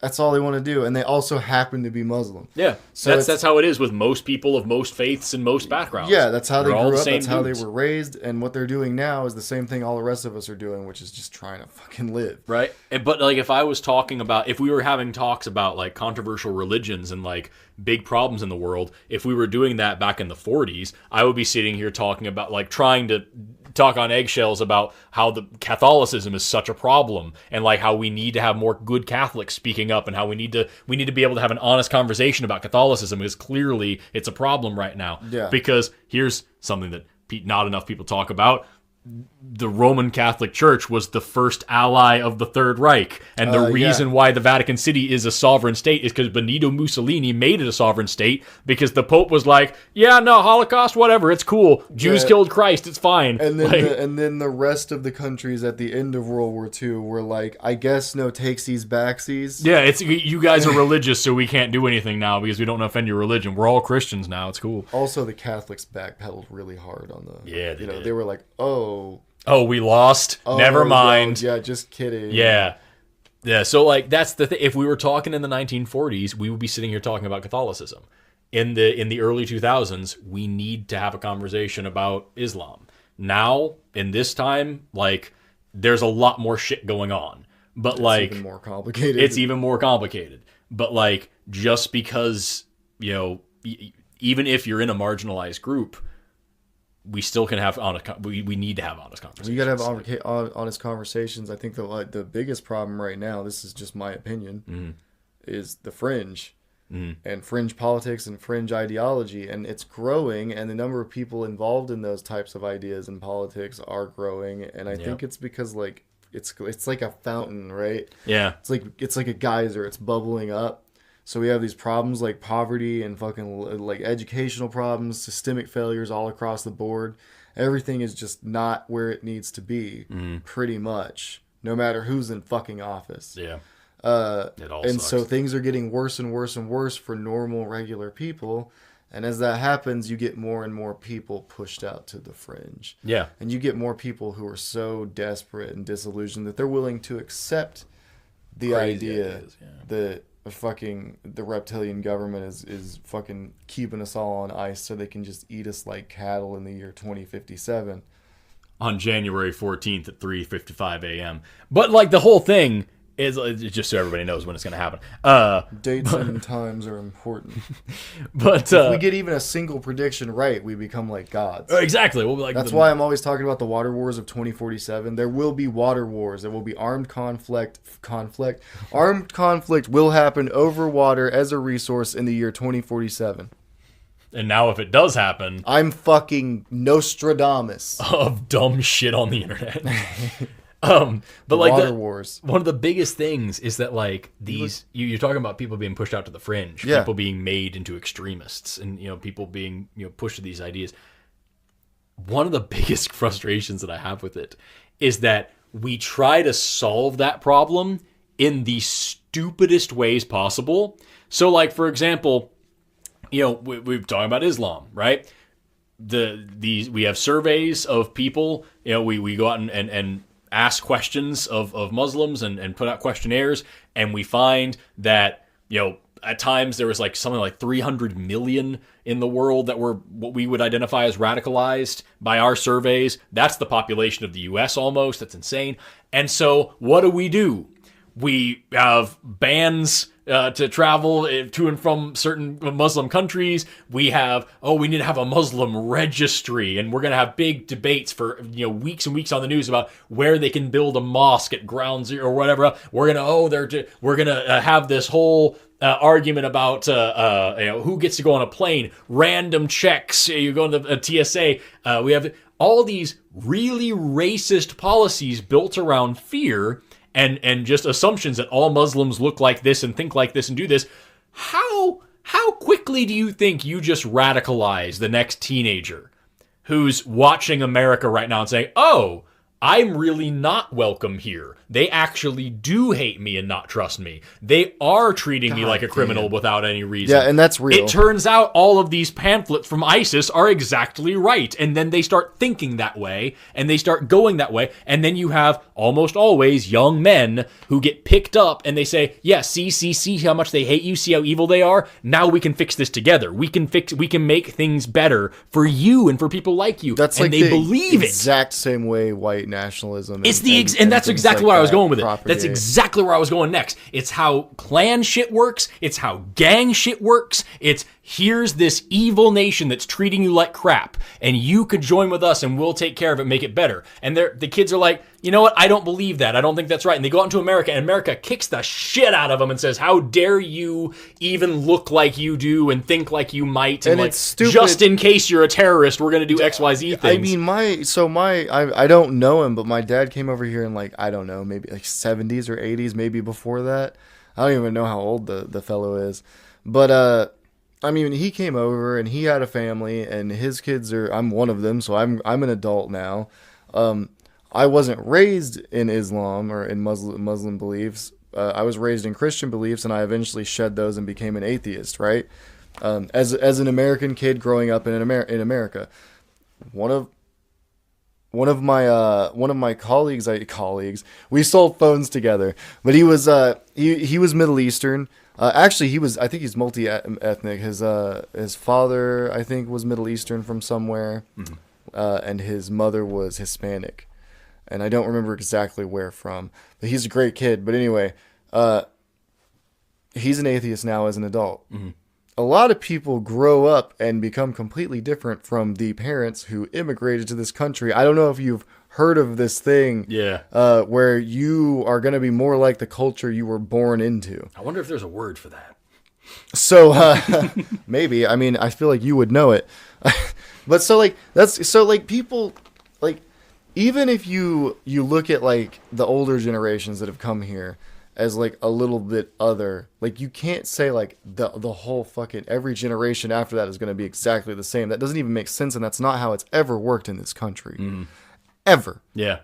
That's all they want to do, and they also happen to be Muslim. Yeah, so that's how it is with most people of most faiths and most backgrounds. Yeah, that's how they grew up, that's how they were raised, and what they're doing now is the same thing all the rest of us are doing, which is just trying to fucking live. Right, but like if we were having talks about like controversial religions and like big problems in the world, if we were doing that back in the 40s, I would be sitting here talking about like trying to talk on eggshells about how the Catholicism is such a problem and like how we need to have more good Catholics speaking up and how we need to be able to have an honest conversation about Catholicism, because clearly it's a problem right now. Yeah. Because here's something that not enough people talk about. The Roman Catholic Church was the first ally of the Third Reich. And the reason why the Vatican City is a sovereign state is because Benito Mussolini made it a sovereign state because the Pope was like, yeah, no, Holocaust, whatever, it's cool. Jews killed Christ, it's fine. And then then the rest of the countries at the end of World War II were like, I guess no takesies backsies. Yeah, it's you guys are religious, so we can't do anything now because we don't offend your religion. We're all Christians now, it's cool. Also, the Catholics backpedaled really hard on the... Yeah, they did. They were like, oh, we lost. Never mind. Yeah, just kidding. Yeah. So like that's the thing. If we were talking in the 1940s, we would be sitting here talking about Catholicism. In the early 2000s, we need to have a conversation about Islam. Now, in this time, like there's a lot more shit going on. But it's even more complicated. It's even more complicated. But like just because, even if you're in a marginalized group, we still can have we need to have honest conversations. You got to have honest conversations. I think the biggest problem right now, this is just my opinion, is the fringe and fringe politics and fringe ideology, and it's growing, and the number of people involved in those types of ideas and politics are growing, and I think it's because like it's like a fountain, right? Yeah. It's like a geyser. It's bubbling up. So we have these problems like poverty and fucking like educational problems, systemic failures all across the board. Everything is just not where it needs to be, pretty much, no matter who's in fucking office. Yeah. It all sucks. So things are getting worse and worse and worse for normal, regular people. And as that happens, you get more and more people pushed out to the fringe. Yeah. And you get more people who are so desperate and disillusioned that they're willing to accept the idea that the reptilian government is fucking keeping us all on ice so they can just eat us like cattle in the year 2057 on January 14th at 3:55 a.m. But like the whole thing is just so everybody knows when it's going to happen. Dates and times are important. But if we get even a single prediction right, we become like gods. Exactly. We'll be like that's why I'm always talking about the water wars of 2047. There will be water wars. There will be armed conflict. Armed conflict will happen over water as a resource in the year 2047. And now if it does happen... I'm fucking Nostradamus. Of dumb shit on the internet. But like water wars. One of the biggest things is that like these you're talking about people being pushed out to the fringe, people being made into extremists, and people being pushed to these ideas. One of the biggest frustrations that I have with it is that we try to solve that problem in the stupidest ways possible. So, like, for example, we've talked about Islam, right? We have surveys of people. We go out and ask questions of Muslims and put out questionnaires, and we find that at times there was like something like 300 million in the world that were what we would identify as radicalized by our surveys. That's the population of the U.S. almost. That's insane. And so what do? We have bans to travel to and from certain Muslim countries. We need to have a Muslim registry, and we're going to have big debates for weeks and weeks on the news about where they can build a mosque at Ground Zero or whatever. We're gonna have this whole argument about who gets to go on a plane, random checks. You go into a TSA. We have all these really racist policies built around fear. And just assumptions that all Muslims look like this and think like this and do this. How quickly do you think you just radicalize the next teenager who's watching America right now and saying, oh, I'm really not welcome here. They actually do hate me and not trust me. They are treating me like a criminal without any reason. Yeah, and that's real. It turns out all of these pamphlets from ISIS are exactly right. And then they start thinking that way, and they start going that way. And then you have almost always young men who get picked up, and they say, yeah, see how much they hate you, see how evil they are? Now we can fix this together. We can make things better for you and for people like you. That's and like they believe exact same way white nationalism. And that's exactly where I was going with it. That's exactly where I was going next. It's how clan shit works. It's how gang shit works. It's here's this evil nation that's treating you like crap, and you could join with us and we'll take care of it, make it better. And the kids are like, you know what? I don't believe that. I don't think that's right. And they go out into America, and America kicks the shit out of them and says, how dare you even look like you do and think like you might? And like, it's stupid. Just in case you're a terrorist, we're going to do XYZ things. I mean, I don't know him, but my dad came over here in like, I don't know, maybe like 70s or 80s, maybe before that. I don't even know how old the fellow is. But, I mean, he came over and he had a family, and his kids I'm one of them, so I'm an adult now. I wasn't raised in Islam or in Muslim beliefs. I was raised in Christian beliefs, and I eventually shed those and became an atheist, right? As an American kid growing up in America, one of my colleagues, we sold phones together, but he was Middle Eastern. Actually, I think he's multi-ethnic. His father, I think, was Middle Eastern from somewhere, and his mother was Hispanic. And I don't remember exactly where from, but he's a great kid. But anyway, he's an atheist now as an adult. Mm-hmm. A lot of people grow up and become completely different from the parents who immigrated to this country. I don't know if you've heard of this thing, where you are going to be more like the culture you were born into. I wonder if there's a word for that. So maybe. I mean, I feel like you would know it. But people, like, even if you look at like the older generations that have come here as like a little bit other, like, you can't say like the whole fucking every generation after that is going to be exactly the same. That doesn't even make sense, and that's not how it's ever worked in this country. Mm. Ever. Yeah.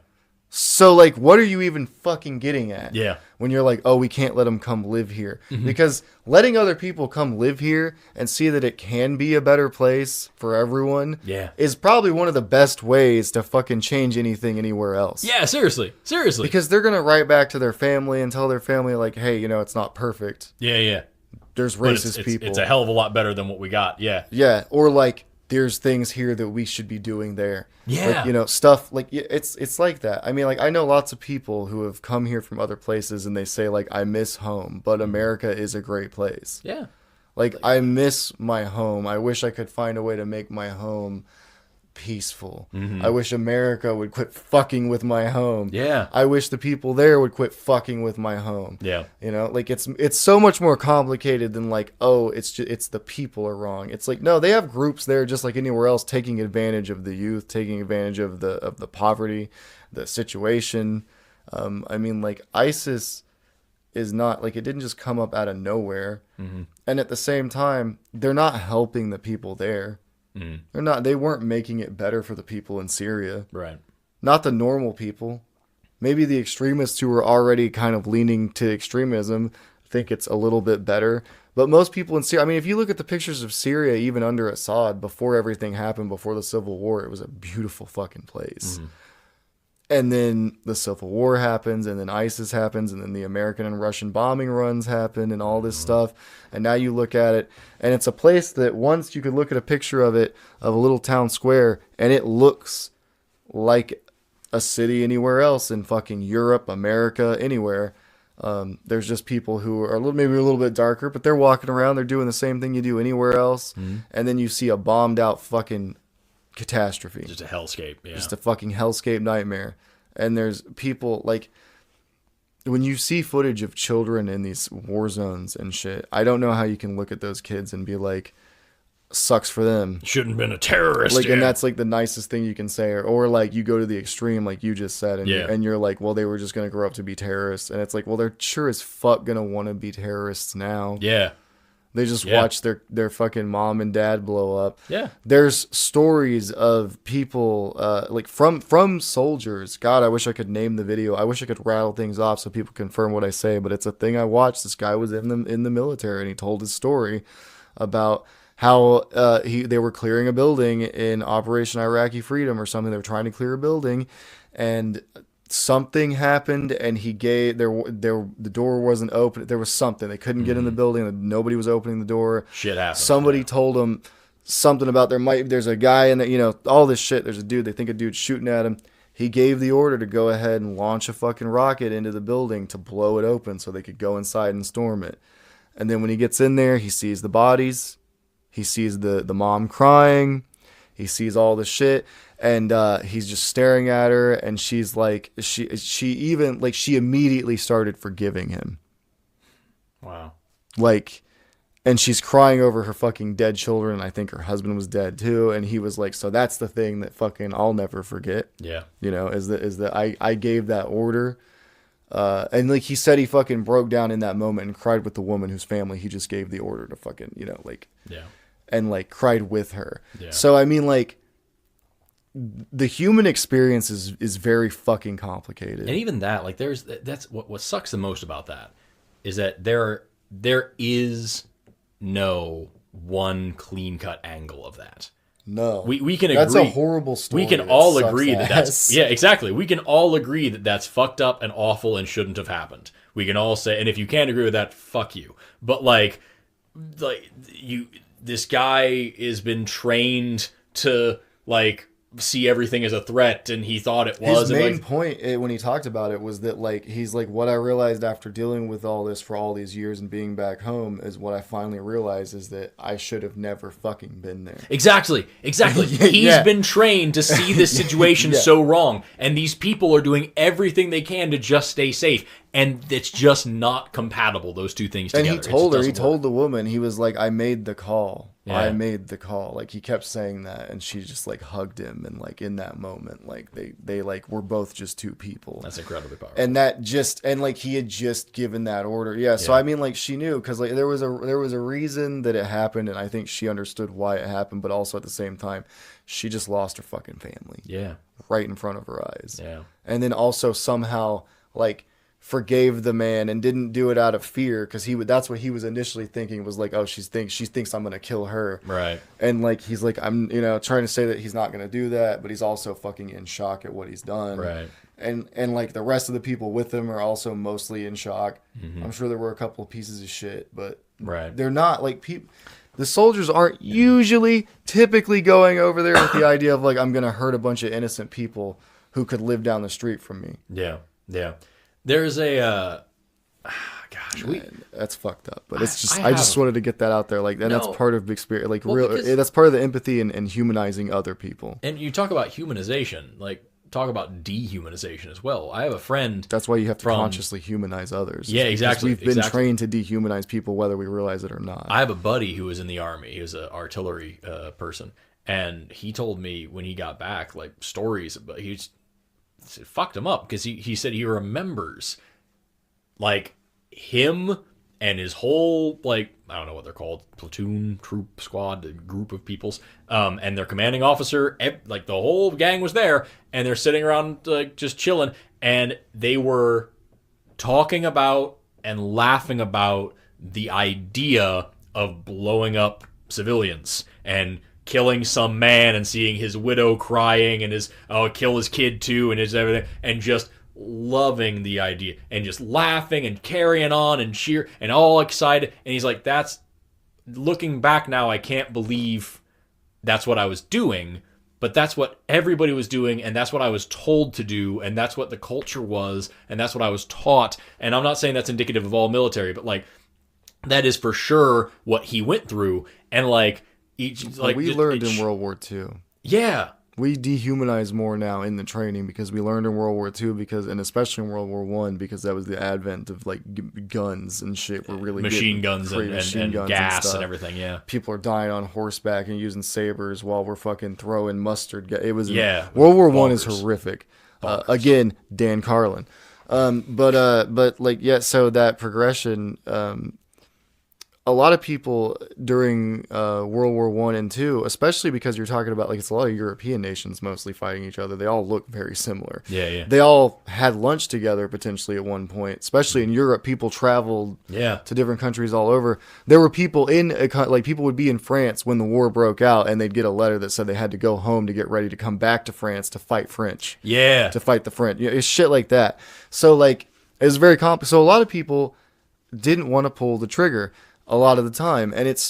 So, like, what are you even fucking getting at? Yeah. When you're like, oh, we can't let them come live here. Mm-hmm. Because letting other people come live here and see that it can be a better place for everyone is probably one of the best ways to fucking change anything anywhere else. Yeah, seriously. Because they're going to write back to their family and tell their family, like, hey, it's not perfect. Yeah. There's racist people. It's a hell of a lot better than what we got. Yeah. Yeah. Or, like, there's things here that we should be doing there. Yeah. Like, stuff like it's like that. I mean, like, I know lots of people who have come here from other places and they say, like, I miss home, but America is a great place. Yeah. Like, I miss my home. I wish I could find a way to make my home peaceful. Mm-hmm. I wish America would quit fucking with my home. Yeah. I wish the people there would quit fucking with my home. Yeah. Like, it's so much more complicated than like, oh, it's the people are wrong. It's like, no, they have groups there just like anywhere else taking advantage of the youth, taking advantage of the poverty, the situation. I mean, like, ISIS is not like, it didn't just come up out of nowhere. Mm-hmm. And at the same time, they're not helping the people there. Mm. They weren't making it better for the people in Syria. Right. Not the normal people. maybe the extremists who are already kind of leaning to extremism think it's a little bit better. But most people in Syria, I mean, if you look at the pictures of Syria, even under Assad, before everything happened, before the Civil War, it was a beautiful fucking place. Mm-hmm. And then the Civil War happens, and then ISIS happens, and then the American and Russian bombing runs happen, and all this stuff. And now you look at it, and it's a place that once you could look at a picture of it, of a little town square, and it looks like a city anywhere else in fucking Europe, America, anywhere. There's just people who are maybe a little bit darker, but they're walking around, they're doing the same thing you do anywhere else. Mm-hmm. And then you see a bombed out fucking catastrophe. Just a hellscape. Yeah. Just a fucking hellscape nightmare. And there's people like, when you see footage of children in these war zones and shit, I don't know how you can look at those kids and be like, sucks for them. Shouldn't have been a terrorist. Like, and that's like the nicest thing you can say, or like you go to the extreme, like you just said, and and you're like, well, they were just gonna grow up to be terrorists, and it's like, well, they're sure as fuck gonna want to be terrorists now. Yeah, they just watch their fucking mom and dad blow up. Yeah, there's stories of people like from soldiers. God, I wish I could name the video. I wish I could rattle things off so people confirm what I say, but it's a thing I watched. This guy was in the military, and he told his story about how they were clearing a building in Operation Iraqi Freedom or something. They were trying to clear a building, and something happened, and the door wasn't open. There was something. They couldn't get in the building, and nobody was opening the door. Shit happened. Somebody told them something about there's a guy in there, all this shit. There's a dude. They think a dude's shooting at him. He gave the order to go ahead and launch a fucking rocket into the building to blow it open so they could go inside and storm it. And then when he gets in there, he sees the bodies. He sees the mom crying. He sees all the shit, and he's just staring at her. And she's like, she immediately started forgiving him. Wow. Like, and she's crying over her fucking dead children. I think her husband was dead too. And he was like, so that's the thing that fucking I'll never forget. Yeah. Is that I gave that order. And like he said, he fucking broke down in that moment and cried with the woman whose family he just gave the order to fucking, yeah. And like cried with her. Yeah. So I mean, like, the human experience is very fucking complicated. And even that, like, that's what sucks the most about that is that there is no one clean cut angle of that. No, we can agree. That's a horrible story. We can all agree that's exactly. We can all agree that that's fucked up and awful and shouldn't have happened. We can all say, and if you can't agree with that, fuck you. But like this guy has been trained to like see everything as a threat, and he thought it was. His main point when he talked about it was that like he's like, what I realized after dealing with all this for all these years and being back home is what I finally realized is that I should have never fucking been there. Exactly. He's been trained to see this situation so wrong, and these people are doing everything they can to just stay safe, and it's just not compatible. Those two things together. And he told the woman, he was like, I made the call. Yeah. I made the call. Like, he kept saying that, and she just like hugged him, and like in that moment, like they like were both just two people. That's incredibly powerful. And like he had just given that order. Yeah. So I mean, like, she knew, because like there was a reason that it happened, and I think she understood why it happened, but also at the same time, she just lost her fucking family. Yeah. Right in front of her eyes. Yeah. And then also somehow like forgave the man and didn't do it out of fear, because that's what he was initially thinking, was like, oh, she thinks I'm gonna kill her, right? And like he's like, I'm trying to say that he's not gonna do that, but he's also fucking in shock at what he's done, right? And like the rest of the people with him are also mostly in shock. Mm-hmm. I'm sure there were a couple of pieces of shit, but right, they're not like people. The soldiers aren't typically going over there with the idea of like, I'm gonna hurt a bunch of innocent people who could live down the street from me. Yeah. There's a that's fucked up, but it's just I just wanted to get that out there, like, and that's part of experience, like, that's part of the empathy and humanizing other people. And you talk about humanization, like talk about dehumanization as well. I have a friend. That's why you have to consciously humanize others. Yeah, exactly. We've been trained to dehumanize people whether we realize it or not. I have a buddy who was in the Army. He was an artillery person, and he told me when he got back, like, stories, but it fucked him up, because he said he remembers like him and his whole, like, I don't know what they're called, platoon, troop, squad, group of peoples, and their commanding officer, like the whole gang was there, and they're sitting around like just chilling, and they were talking about and laughing about the idea of blowing up civilians and killing some man and seeing his widow crying and kill his kid too and his everything, and just loving the idea and just laughing and carrying on and cheer and all excited. And he's like, that's, looking back now, I can't believe that's what I was doing, but that's what everybody was doing, and that's what I was told to do, and that's what the culture was, and that's what I was taught. And I'm not saying that's indicative of all military, but like, that is for sure what he went through. And like, we learned in World War II. Yeah. We dehumanize more now in the training because we learned in World War II and especially in World War I, because that was the advent of like guns and shit. We're really machine guns and gas and everything. Yeah, people are dying on horseback and using sabers while we're fucking throwing mustard. It was World War I is horrific. Again, Dan Carlin. But like so that progression. A lot of people during World War I and II, especially because you're talking about, like, it's a lot of European nations mostly fighting each other. They all look very similar. Yeah. They all had lunch together potentially at one point. Especially in Europe, people traveled to different countries all over. There were people people would be in France when the war broke out, and they'd get a letter that said they had to go home to get ready to come back to France to fight French. Yeah. To fight the French. It's shit like that. So, like, it was very complicated. So a lot of people didn't want to pull the trigger a lot of the time, and it's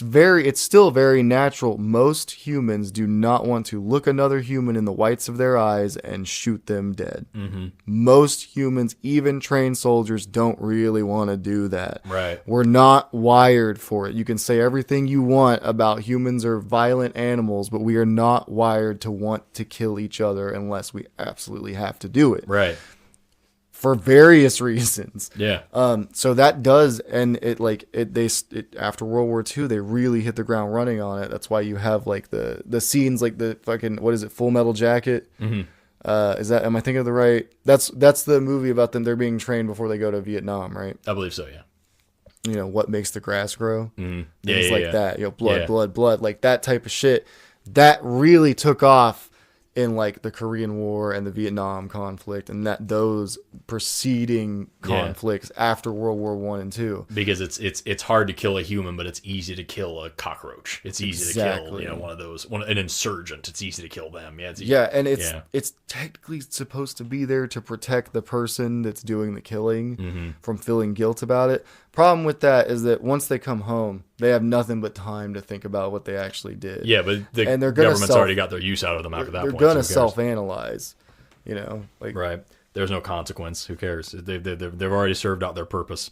still very natural. Most humans do not want to look another human in the whites of their eyes and shoot them dead. Mm-hmm. Most humans, even trained soldiers, don't really want to do that. Right. We're not wired for it. You can say everything you want about humans are violent animals, but we are not wired to want to kill each other unless we absolutely have to do it. Right. For various reasons. Yeah. So that does, and after World War II, they really hit the ground running on it. That's why you have like the scenes, like the fucking, what is it, Full Metal Jacket? Mm-hmm. Am I thinking of the right? That's the movie about them. They're being trained before they go to Vietnam, right? I believe so. Yeah. What makes the grass grow? Mm-hmm. Things like that. Blood, like that type of shit. That really took off in like the Korean War and the Vietnam conflict, and those preceding conflicts after World War I and II. Because it's hard to kill a human, but it's easy to kill a cockroach. It's easy to kill one of those, an insurgent. It's easy to kill them. Yeah. It's technically supposed to be there to protect the person that's doing the killing from feeling guilt about it. Problem with that is that once they come home, they have nothing but time to think about what they actually did. Yeah, but the government's already got their use out of them after that point. They're going to self-analyze, right. There's no consequence. Who cares? They've already served out their purpose.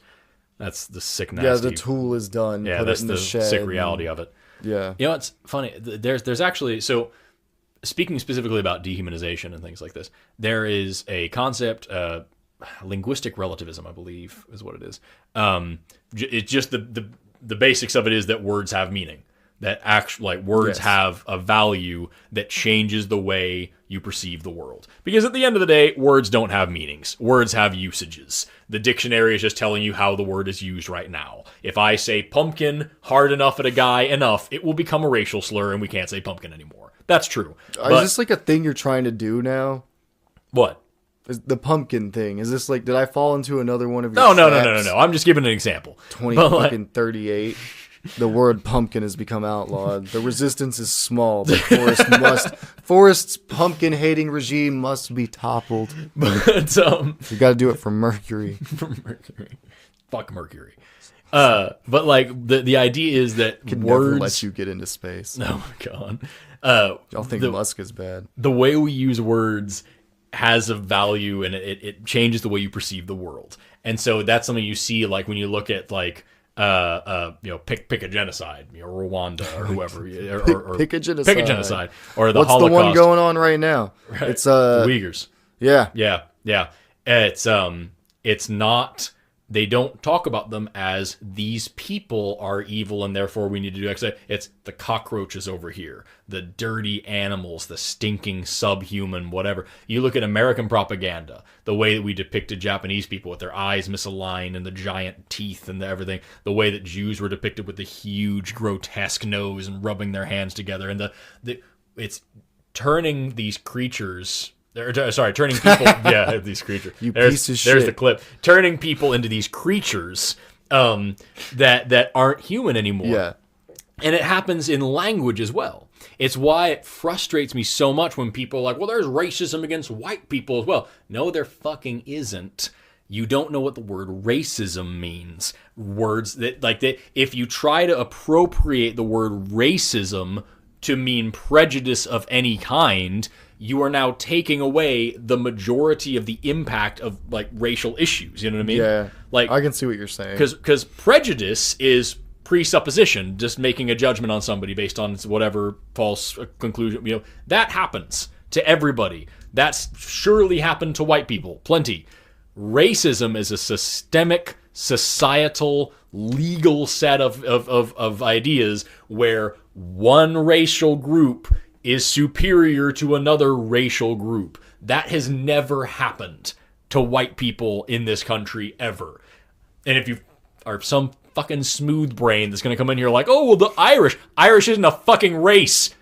That's the sick, nasty. Yeah, the tool is done. Yeah, put that's it in the shed sick reality of it. Yeah. It's funny. There's actually, so speaking specifically about dehumanization and things like this, there is a concept, linguistic relativism, I believe, is what it is. It's just the basics of it is that words have meaning. That actually, like, words have a value that changes the way you perceive the world. Because at the end of the day, words don't have meanings. Words have usages. The dictionary is just telling you how the word is used right now. If I say pumpkin hard enough at a guy enough, it will become a racial slur and we can't say pumpkin anymore. That's true. Is this like a thing you're trying to do now? What? The pumpkin thing. Is this like, did I fall into another one of your No. I'm just giving an example. 38. The word pumpkin has become outlawed. The resistance is small, but Forrest's pumpkin-hating regime must be toppled. But you got to do it for Mercury. Fuck Mercury. But like the idea is that Can words never let you get into space. Oh my god. Y'all think Musk is bad. The way we use words has a value, and it changes the way you perceive the world. And so that's something you see, like when you look at like pick a genocide, Rwanda or whoever, or pick a genocide, or the What's Holocaust. The one going on right now? Right. It's the Uyghurs. Yeah. It's not. They don't talk about them as these people are evil and therefore we need to do X. It's the cockroaches over here, the dirty animals, the stinking subhuman, whatever. You look at American propaganda, the way that we depicted Japanese people with their eyes misaligned and the giant teeth and everything, the way that Jews were depicted with the huge grotesque nose and rubbing their hands together, and it's turning these creatures Sorry, turning people. Yeah, these creatures. Piece of shit. There's the clip. Turning people into these creatures that aren't human anymore. Yeah. And it happens in language as well. It's why it frustrates me so much when people are like, well, there's racism against white people as well. No, there fucking isn't. You don't know what the word racism means. Words that if you try to appropriate the word racism to mean prejudice of any kind, you are now taking away the majority of the impact of like racial issues. You know what I mean? Yeah. Like, I can see what you're saying. Because prejudice is presupposition, just making a judgment on somebody based on whatever false conclusion. You know, that happens to everybody. That's surely happened to white people. Plenty. Racism is a systemic, societal, legal set of ideas where one racial group is superior to another racial group. That has never happened to white people in this country ever. And if you are some fucking smooth brain that's going to come in here like, oh, well, the Irish isn't a fucking race.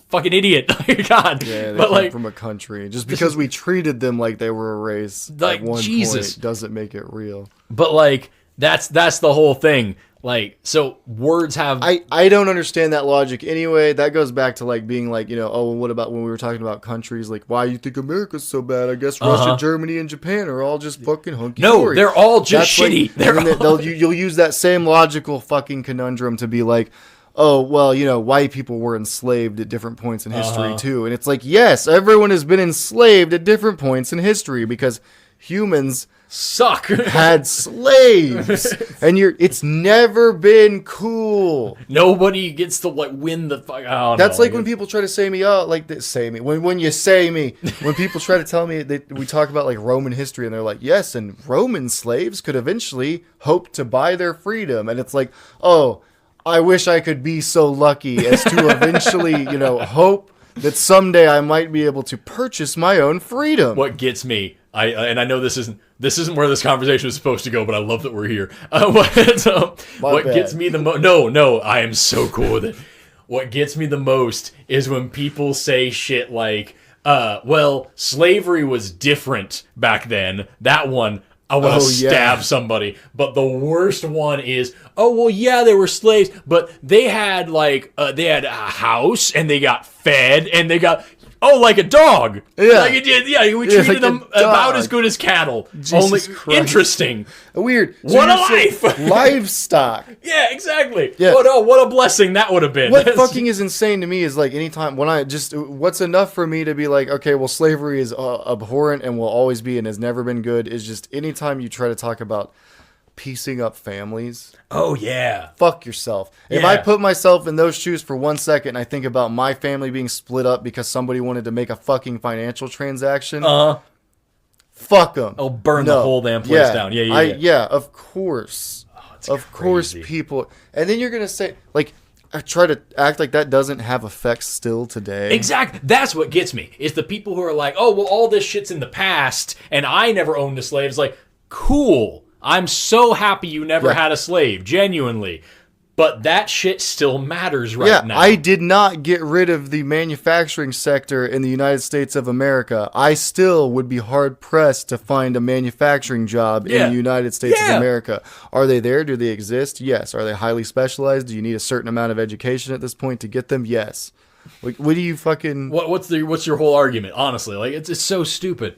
Fucking idiot. God. Yeah, they but come like from a country. Just because we treated them like they were a race like at one Jesus point doesn't make it real. But like that's the whole thing. Like, so words have I don't understand that logic anyway. That goes back to like being like, you know, oh, what about when we were talking about countries, like why you think America's so bad? I guess Russia, Germany, and Japan are all just fucking hunky dory. No, they're all just shitty. Like, you'll use that same logical fucking conundrum to be like, oh, well, you know, white people were enslaved at different points in history too. And it's like, yes, everyone has been enslaved at different points in history because humans suck. Had slaves. And it's never been cool. Nobody gets to like win the fuck. That's like when people try to say me out, like say me. When you say me, when people try to tell me that we talk about like Roman history and they're like, yes, and Roman slaves could eventually hope to buy their freedom. And it's like, oh, I wish I could be so lucky as to eventually, you know, hope that someday I might be able to purchase my own freedom. What gets me, and I know this isn't where this conversation is supposed to go, but I love that we're here. What gets me the most? No, I am so cool with it. What gets me the most is when people say shit like, well, slavery was different back then. That one, I want to stab somebody. But the worst one is, oh, well, yeah, they were slaves, but they had they had a house and they got fed and they got, like a dog. Yeah. Like it did. Yeah, we treated like them about as good as cattle. Jesus Christ. Interesting. Weird. So what a life. Livestock. Yeah, exactly. Yeah. What a blessing that would have been. What fucking is insane to me is like anytime when what's enough for me to be like, okay, well, slavery is abhorrent and will always be and has never been good is just anytime you try to talk about piecing up families. Oh, yeah. Fuck yourself. If I put myself in those shoes for 1 second and I think about my family being split up because somebody wanted to make a fucking financial transaction, fuck them. Oh, burn the whole damn place down. Yeah, of course. Oh, it's of crazy. Course, people. And then you're going to say, like, I try to act like that doesn't have effects still today. Exactly. That's what gets me. Is the people who are like, oh, well, all this shit's in the past and I never owned a slave. It's like, cool. I'm so happy you never had a slave, genuinely. But that shit still matters now. I did not get rid of the manufacturing sector in the United States of America. I still would be hard-pressed to find a manufacturing job in the United States of America. Are they there? Do they exist? Yes. Are they highly specialized? Do you need a certain amount of education at this point to get them? Yes. Like, what do you fucking... What's your whole argument, honestly? Like, it's so stupid.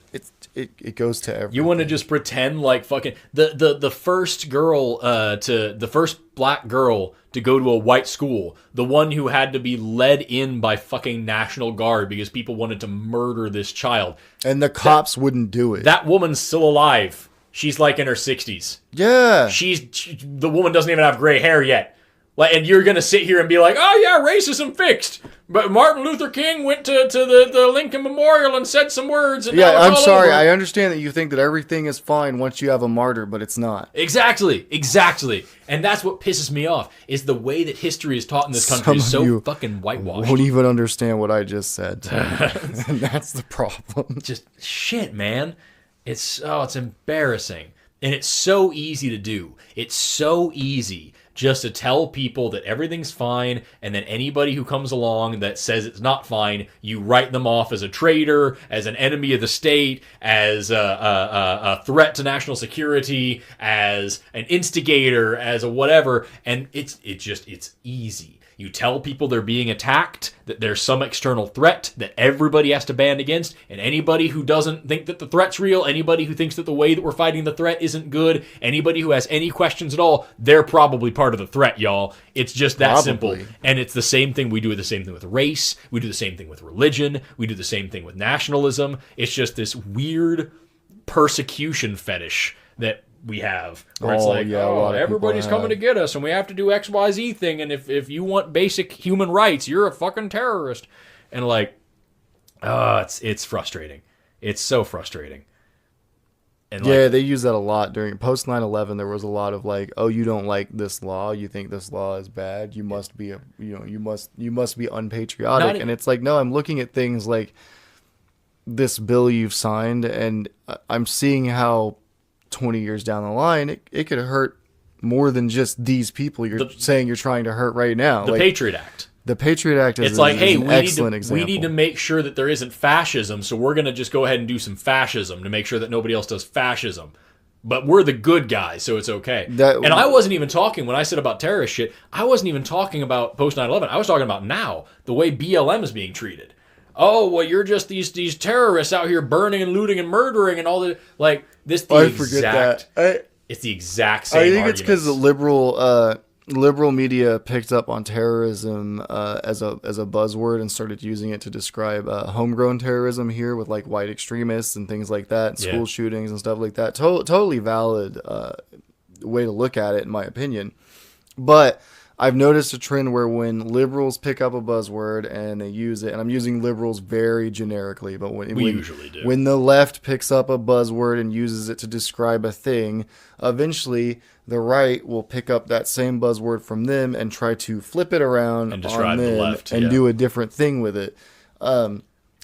It goes to everything. You want to just pretend like fucking the first girl the first black girl to go to a white school, the one who had to be led in by fucking National Guard because people wanted to murder this child, and the cops wouldn't do it. That woman's still alive. She's like in her 60s. Yeah, the woman doesn't even have gray hair yet. Like, and you're gonna sit here and be like, oh yeah, racism fixed. But Martin Luther King went to the Lincoln Memorial and said some words. And I'm sorry. Over. I understand that you think that everything is fine once you have a martyr, but it's not. Exactly. And that's what pisses me off, is the way that history is taught in this country is so fucking whitewashed. Won't even understand what I just said. And that's the problem. Just shit, man. It's embarrassing. And it's so easy to do. It's so easy just to tell people that everything's fine, and then anybody who comes along that says it's not fine, you write them off as a traitor, as an enemy of the state, as a threat to national security, as an instigator, as a whatever, and it's easy. You tell people they're being attacked, that there's some external threat that everybody has to band against, and anybody who doesn't think that the threat's real, anybody who thinks that the way that we're fighting the threat isn't good, anybody who has any questions at all, they're probably part of the threat, y'all. It's just that simple. And it's the same thing. We do the same thing with race. We do the same thing with religion. We do the same thing with nationalism. It's just this weird persecution fetish that we have, where it's like, everybody's coming to get us, and we have to do XYZ thing, and if you want basic human rights, you're a fucking terrorist. And like, it's frustrating. It's so frustrating. And they use that a lot during post 9/11. There was a lot of like, oh, you don't like this law, you think this law is bad, you must be you must be unpatriotic. And it's like, no, I'm looking at things like this bill you've signed, and I'm seeing how 20 years down the line, it could hurt more than just these people you're saying you're trying to hurt right now. The Patriot Act. The Patriot Act is, it's like, hey, an excellent example. We need to make sure that there isn't fascism, so we're going to just go ahead and do some fascism to make sure that nobody else does fascism. But we're the good guys, so it's okay. And I wasn't even talking, when I said about terrorist shit, I wasn't even talking about post 9/11. I was talking about now, the way BLM is being treated. Oh, well, you're just these terrorists out here burning and looting and murdering and all the, like, this the exact, it's the exact same argument. I think it's because the liberal media picked up on terrorism as a buzzword and started using it to describe homegrown terrorism here with like white extremists and things like that, and school shootings and stuff like that. Totally valid way to look at it, in my opinion. But I've noticed a trend where when liberals pick up a buzzword and they use it, and I'm using liberals very generically, but when usually do. When the left picks up a buzzword and uses it to describe a thing, eventually the right will pick up that same buzzword from them and try to flip it around and on them the left, and do a different thing with it.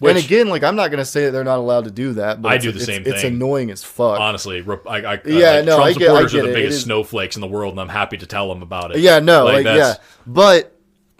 And again, like, I'm not going to say that they're not allowed to do that, but I do the same thing. It's annoying as fuck. Honestly, Trump supporters are the biggest snowflakes in the world, and I'm happy to tell them about it. Yeah, no, but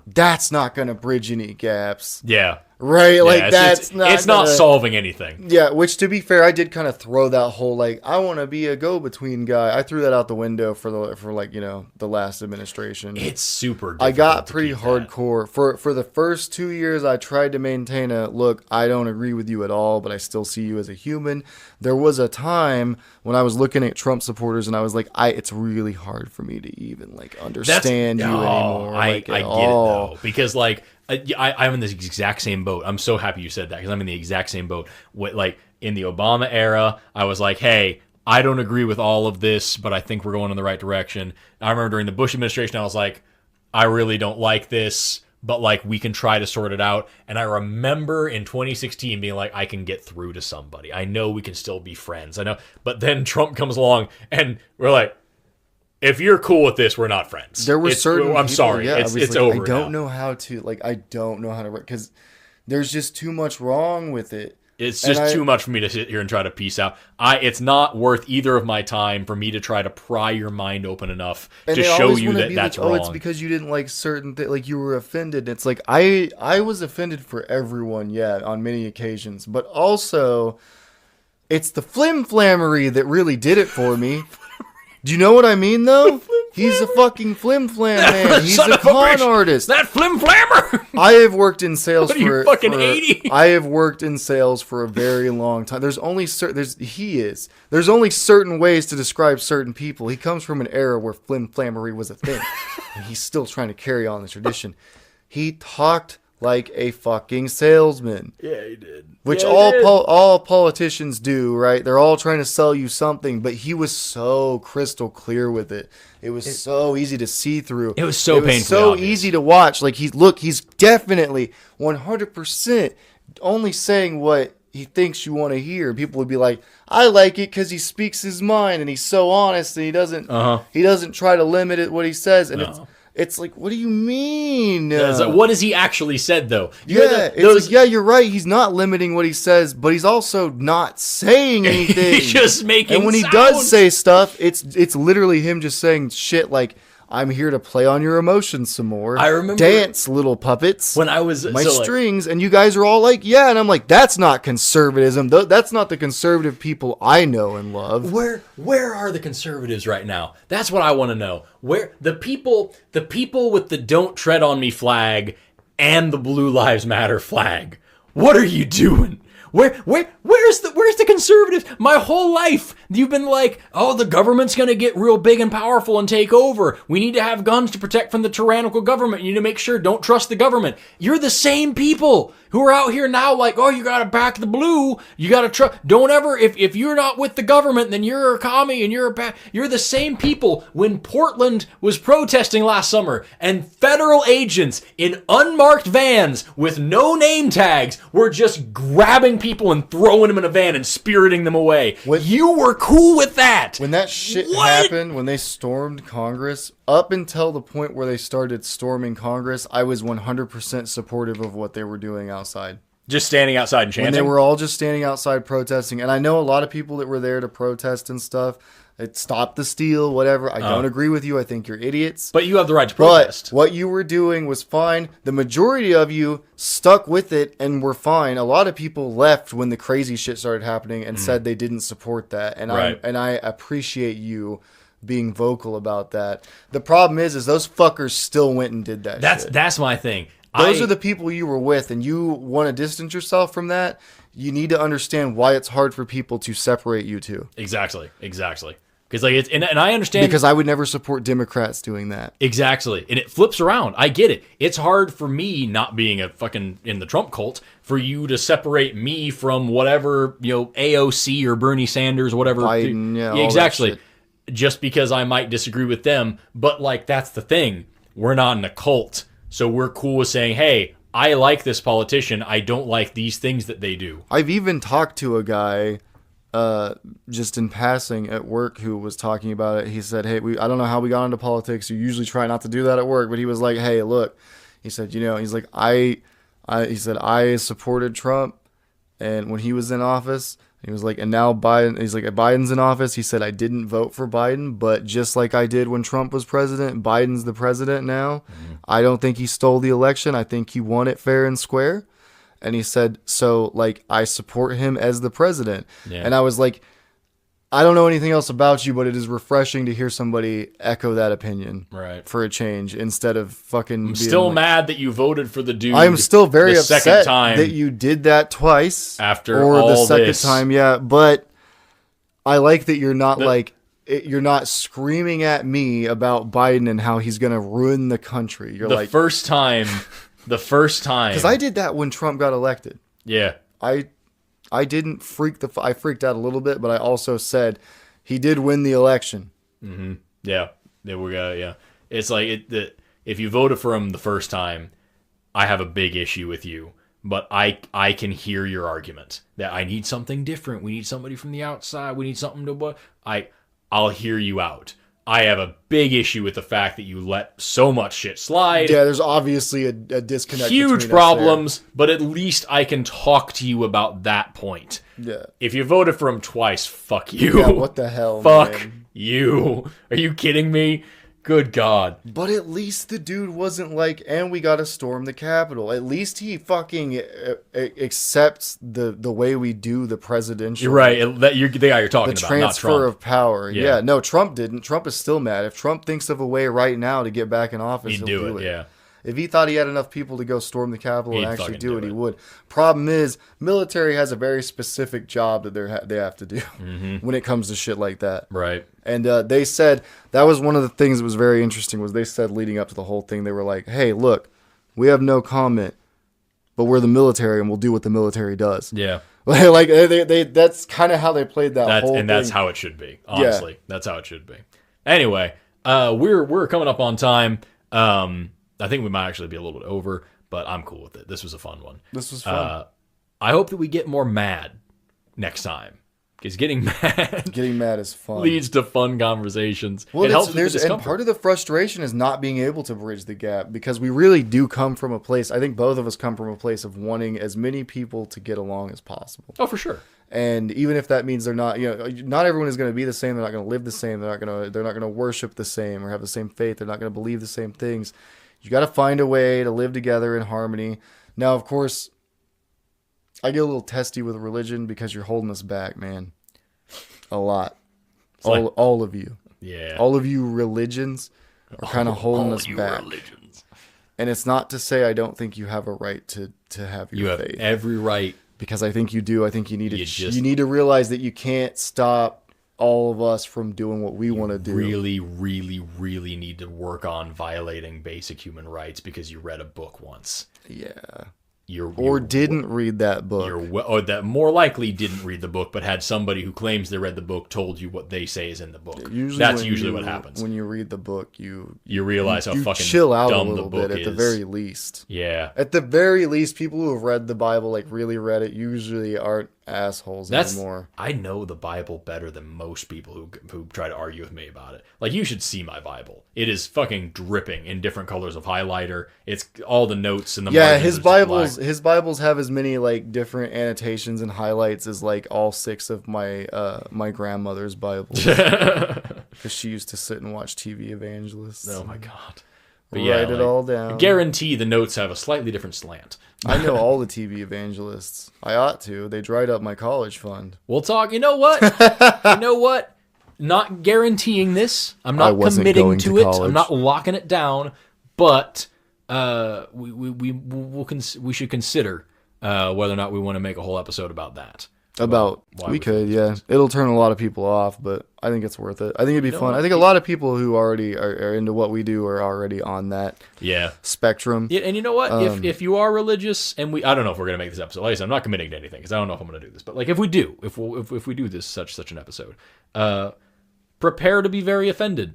that's not going to bridge any gaps. Yeah. Right? Yeah, like, it's not solving anything. Yeah, which, to be fair, I did kind of throw that whole, like, I want to be a go-between guy. I threw that out the window for the last administration. It's super difficult. I got pretty hardcore. For the first 2 years, I tried to maintain look, I don't agree with you at all, but I still see you as a human. There was a time when I was looking at Trump supporters, and I was like, it's really hard for me to even, like, understand you anymore. I get it, though. Because, like, I'm in this exact same boat. I'm so happy you said that, because I'm in the exact same boat. Like, in the Obama era, I was like, hey, I don't agree with all of this, but I think we're going in the right direction. I remember during the Bush administration, I was like, I really don't like this, but, like, we can try to sort it out. And I remember in 2016 being like, I can get through to somebody. I know we can still be friends. I know. But then Trump comes along, and we're like, if you're cool with this, we're not friends. There were certain. I'm sorry. Yeah, it's over. I don't know how to. Like, I don't know how to. Because there's just too much wrong with it. It's just too much for me to sit here and try to piece out. It's not worth either of my time for me to try to pry your mind open enough to show you that that's wrong. It's because you didn't like certain things. Like, you were offended. It's like, I was offended for everyone, on many occasions. But also, it's the flim-flammery that really did it for me. Do you know what I mean, though? He's a fucking flim-flam man. He's a con artist. That flim-flammer! I have worked in sales for... fucking 80? I have worked in sales for a very long time. There's only certain ways to describe certain people. He comes from an era where flim-flammery was a thing. And he's still trying to carry on the tradition. He talked like a fucking salesman. Yeah, he did. Which all politicians do, right? They're all trying to sell you something, but he was so crystal clear with it. It was so easy to see through. It was so painful. So easy to watch. Like, he's definitely 100% only saying what he thinks you want to hear. People would be like, I like it because he speaks his mind and he's so honest and he doesn't try to limit it what he says. And it's like, what do you mean? What has he actually said, though? You're right. He's not limiting what he says, but he's also not saying anything. He's just making And when he does say stuff, it's literally him just saying shit like, I'm here to play on your emotions some more. I remember dance, little puppets. When I was my strings, and you guys are all like, yeah, and I'm like, that's not conservatism. That's not the conservative people I know and love. Where are the conservatives right now? That's what I want to know. Where the people with the "Don't Tread on Me" flag and the Blue Lives Matter flag? What are you doing? Where's the conservatives? My whole life you've been like, oh, the government's gonna get real big and powerful and take over. We need to have guns to protect from the tyrannical government. You need to make sure don't trust the government. You're the same people who are out here now like, oh, you gotta back the blue. You gotta trust. Don't ever, if you're not with the government, then you're a commie and you're the same people. When Portland was protesting last summer and federal agents in unmarked vans with no name tags were just grabbing people and throwing them in a van and spiriting them away. You were cool with that. When that shit happened, when they stormed Congress, up until the point where they started storming Congress, I was 100% supportive of what they were doing outside. Just standing outside and chanting? When they were all just standing outside protesting. And I know a lot of people that were there to protest and stuff. It stopped the steal, whatever. I don't agree with you. I think you're idiots. But you have the right to protest. But what you were doing was fine. The majority of you stuck with it and were fine. A lot of people left when the crazy shit started happening and said they didn't support that. And I appreciate you being vocal about that. The problem is those fuckers still went and did that shit. That's my thing. Those are the people you were with, and you want to distance yourself from that. You need to understand why it's hard for people to separate you two. Exactly. Because like and I understand, because I would never support Democrats doing that. Exactly, and it flips around. I get it. It's hard for me, not being a fucking in the Trump cult, for you to separate me from whatever, AOC or Bernie Sanders or whatever. Biden, yeah, exactly. Just because I might disagree with them, but like that's the thing. We're not in a cult, so we're cool with saying, hey, I like this politician. I don't like these things that they do. I've even talked to a guy. Just in passing at work, who was talking about it. He said, hey, I don't know how we got into politics. You usually try not to do that at work, but he was like, hey, look, he said, he's like, he said, I supported Trump, and when he was in office, he was like, and now Biden, he's like, Biden's in office. He said, I didn't vote for Biden, but just like I did when Trump was president, Biden's the president now. Mm-hmm. I don't think he stole the election. I think he won it fair and square. And he said, so, like, I support him as the president. Yeah. And I was like, I don't know anything else about you, but it is refreshing to hear somebody echo that opinion for a change instead of fucking... I'm still mad that you voted for the dude. I am still very upset that you did that twice. After all this. Or the second time, yeah. But I like that you're not, you're not screaming at me about Biden and how he's going to ruin the country. You're the first time... Because I did that when Trump got elected. Yeah. I didn't I freaked out a little bit, but I also said he did win the election. Mm-hmm. Yeah. Yeah. It's like if you voted for him the first time, I have a big issue with you. But I can hear your argument that I need something different. We need somebody from the outside. We need something to... I'll hear you out. I have a big issue with the fact that you let so much shit slide. Yeah, there's obviously a disconnect. Huge problems, but at least I can talk to you about that point. Yeah. If you voted for him twice, fuck you. Yeah, what the hell, fuck you. Are you kidding me? Good God. But at least the dude wasn't like, and we gotta storm the Capitol. At least he fucking accepts the way we do the presidential. You're right. The guy you're talking about, not Trump. The transfer of power. Yeah. No, Trump didn't. Trump is still mad. If Trump thinks of a way right now to get back in office, he'll do it. Yeah. If he thought he had enough people to go storm the Capitol and actually do it, he would. Problem is, military has a very specific job that they have to do when it comes to shit like that. Right. And they said, that was one of the things that was very interesting, was they said leading up to the whole thing, they were like, hey, look, we have no comment, but we're the military and we'll do what the military does. Yeah. Like, that's kind of how they played that whole thing. And that's how it should be, honestly. Yeah. That's how it should be. Anyway, we're coming up on time. I think we might actually be a little bit over, but I'm cool with it. This was a fun one. This was fun. I hope that we get more mad next time, because getting mad is fun. Leads to fun conversations. Well, it helps with the discomfort. And part of the frustration is not being able to bridge the gap, because we really do come from a place, I think both of us come from a place of wanting as many people to get along as possible. Oh, for sure. And even if that means they're not, not everyone is going to be the same. They're not going to live the same. They're not going to worship the same or have the same faith. They're not going to believe the same things. You got to find a way to live together in harmony. Now, of course, I get a little testy with religion because you're holding us back, man. A lot. All of you. Yeah. All of you religions are kind of holding us back. Religions. And it's not to say I don't think you have a right to have your faith. You have every right. Because I think you do. I think you need to realize that you can't stop all of us from doing what we want to do. Really, really, really need to work on violating basic human rights because you read a book once. Yeah. Or didn't read that book. Or that more likely didn't read the book, but had somebody who claims they read the book told you what they say is in the book. That's usually what happens. When you read the book, you realize how fucking chill out dumb a little the book bit is. at the very least. Yeah. At the very least, people who have read the Bible, like really read it, usually aren't assholes anymore. I know the Bible better than most people who try to argue with me about it. Like, you should see my Bible. It is fucking dripping in different colors of highlighter. It's all the notes and the margins. His Bibles have as many like different annotations and highlights as like all 6 of my my grandmother's Bibles, because she used to sit and watch TV evangelists. Oh my god! But write it all down. I guarantee the notes have a slightly different slant. I know all the TV evangelists. I ought to. They dried up my college fund. We'll talk. You know what? Not guaranteeing this. I'm not committing to it. I'm not locking it down. But we should consider whether or not we want to make a whole episode about that. We could, yeah. It'll turn a lot of people off, but I think it's worth it. I think it'd be fun. I think a lot of people who already are into what we do are already on that spectrum. Yeah, and you know what? If you are religious, and I don't know if we're gonna make this episode. Like I said, I'm not committing to anything because I don't know if I'm gonna do this. But like, if we do, if we do this such an episode, prepare to be very offended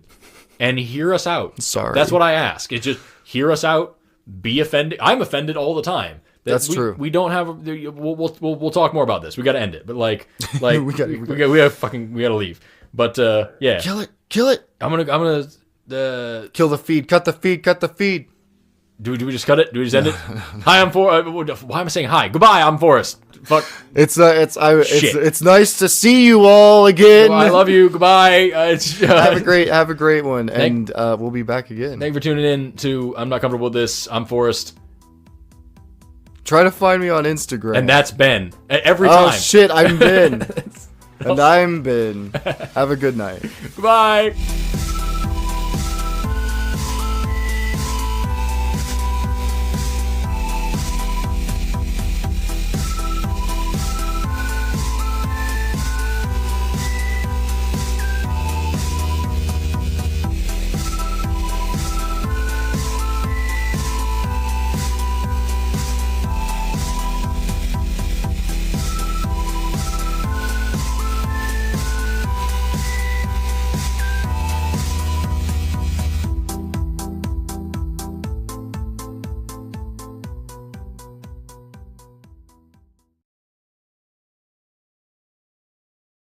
and hear us out. Sorry, that's what I ask. It's just hear us out, be offended. I'm offended all the time. That's true. We don't have. We'll talk more about this. We got to end it. But like we gotta leave. But yeah, kill it. I'm gonna kill the feed. Cut the feed. Do we just cut it? Do we just end it? Hi, I'm Forrest. Why am I saying hi? Goodbye, I'm Forrest. Fuck. It's nice to see you all again. I love you. Goodbye. Have a great one, and we'll be back again. Thank you for tuning in to I'm Not Comfortable With This. I'm Forrest. Try to find me on Instagram. And that's Ben. Every time. Oh shit, I'm Ben. And I'm Ben. Have a good night. Goodbye.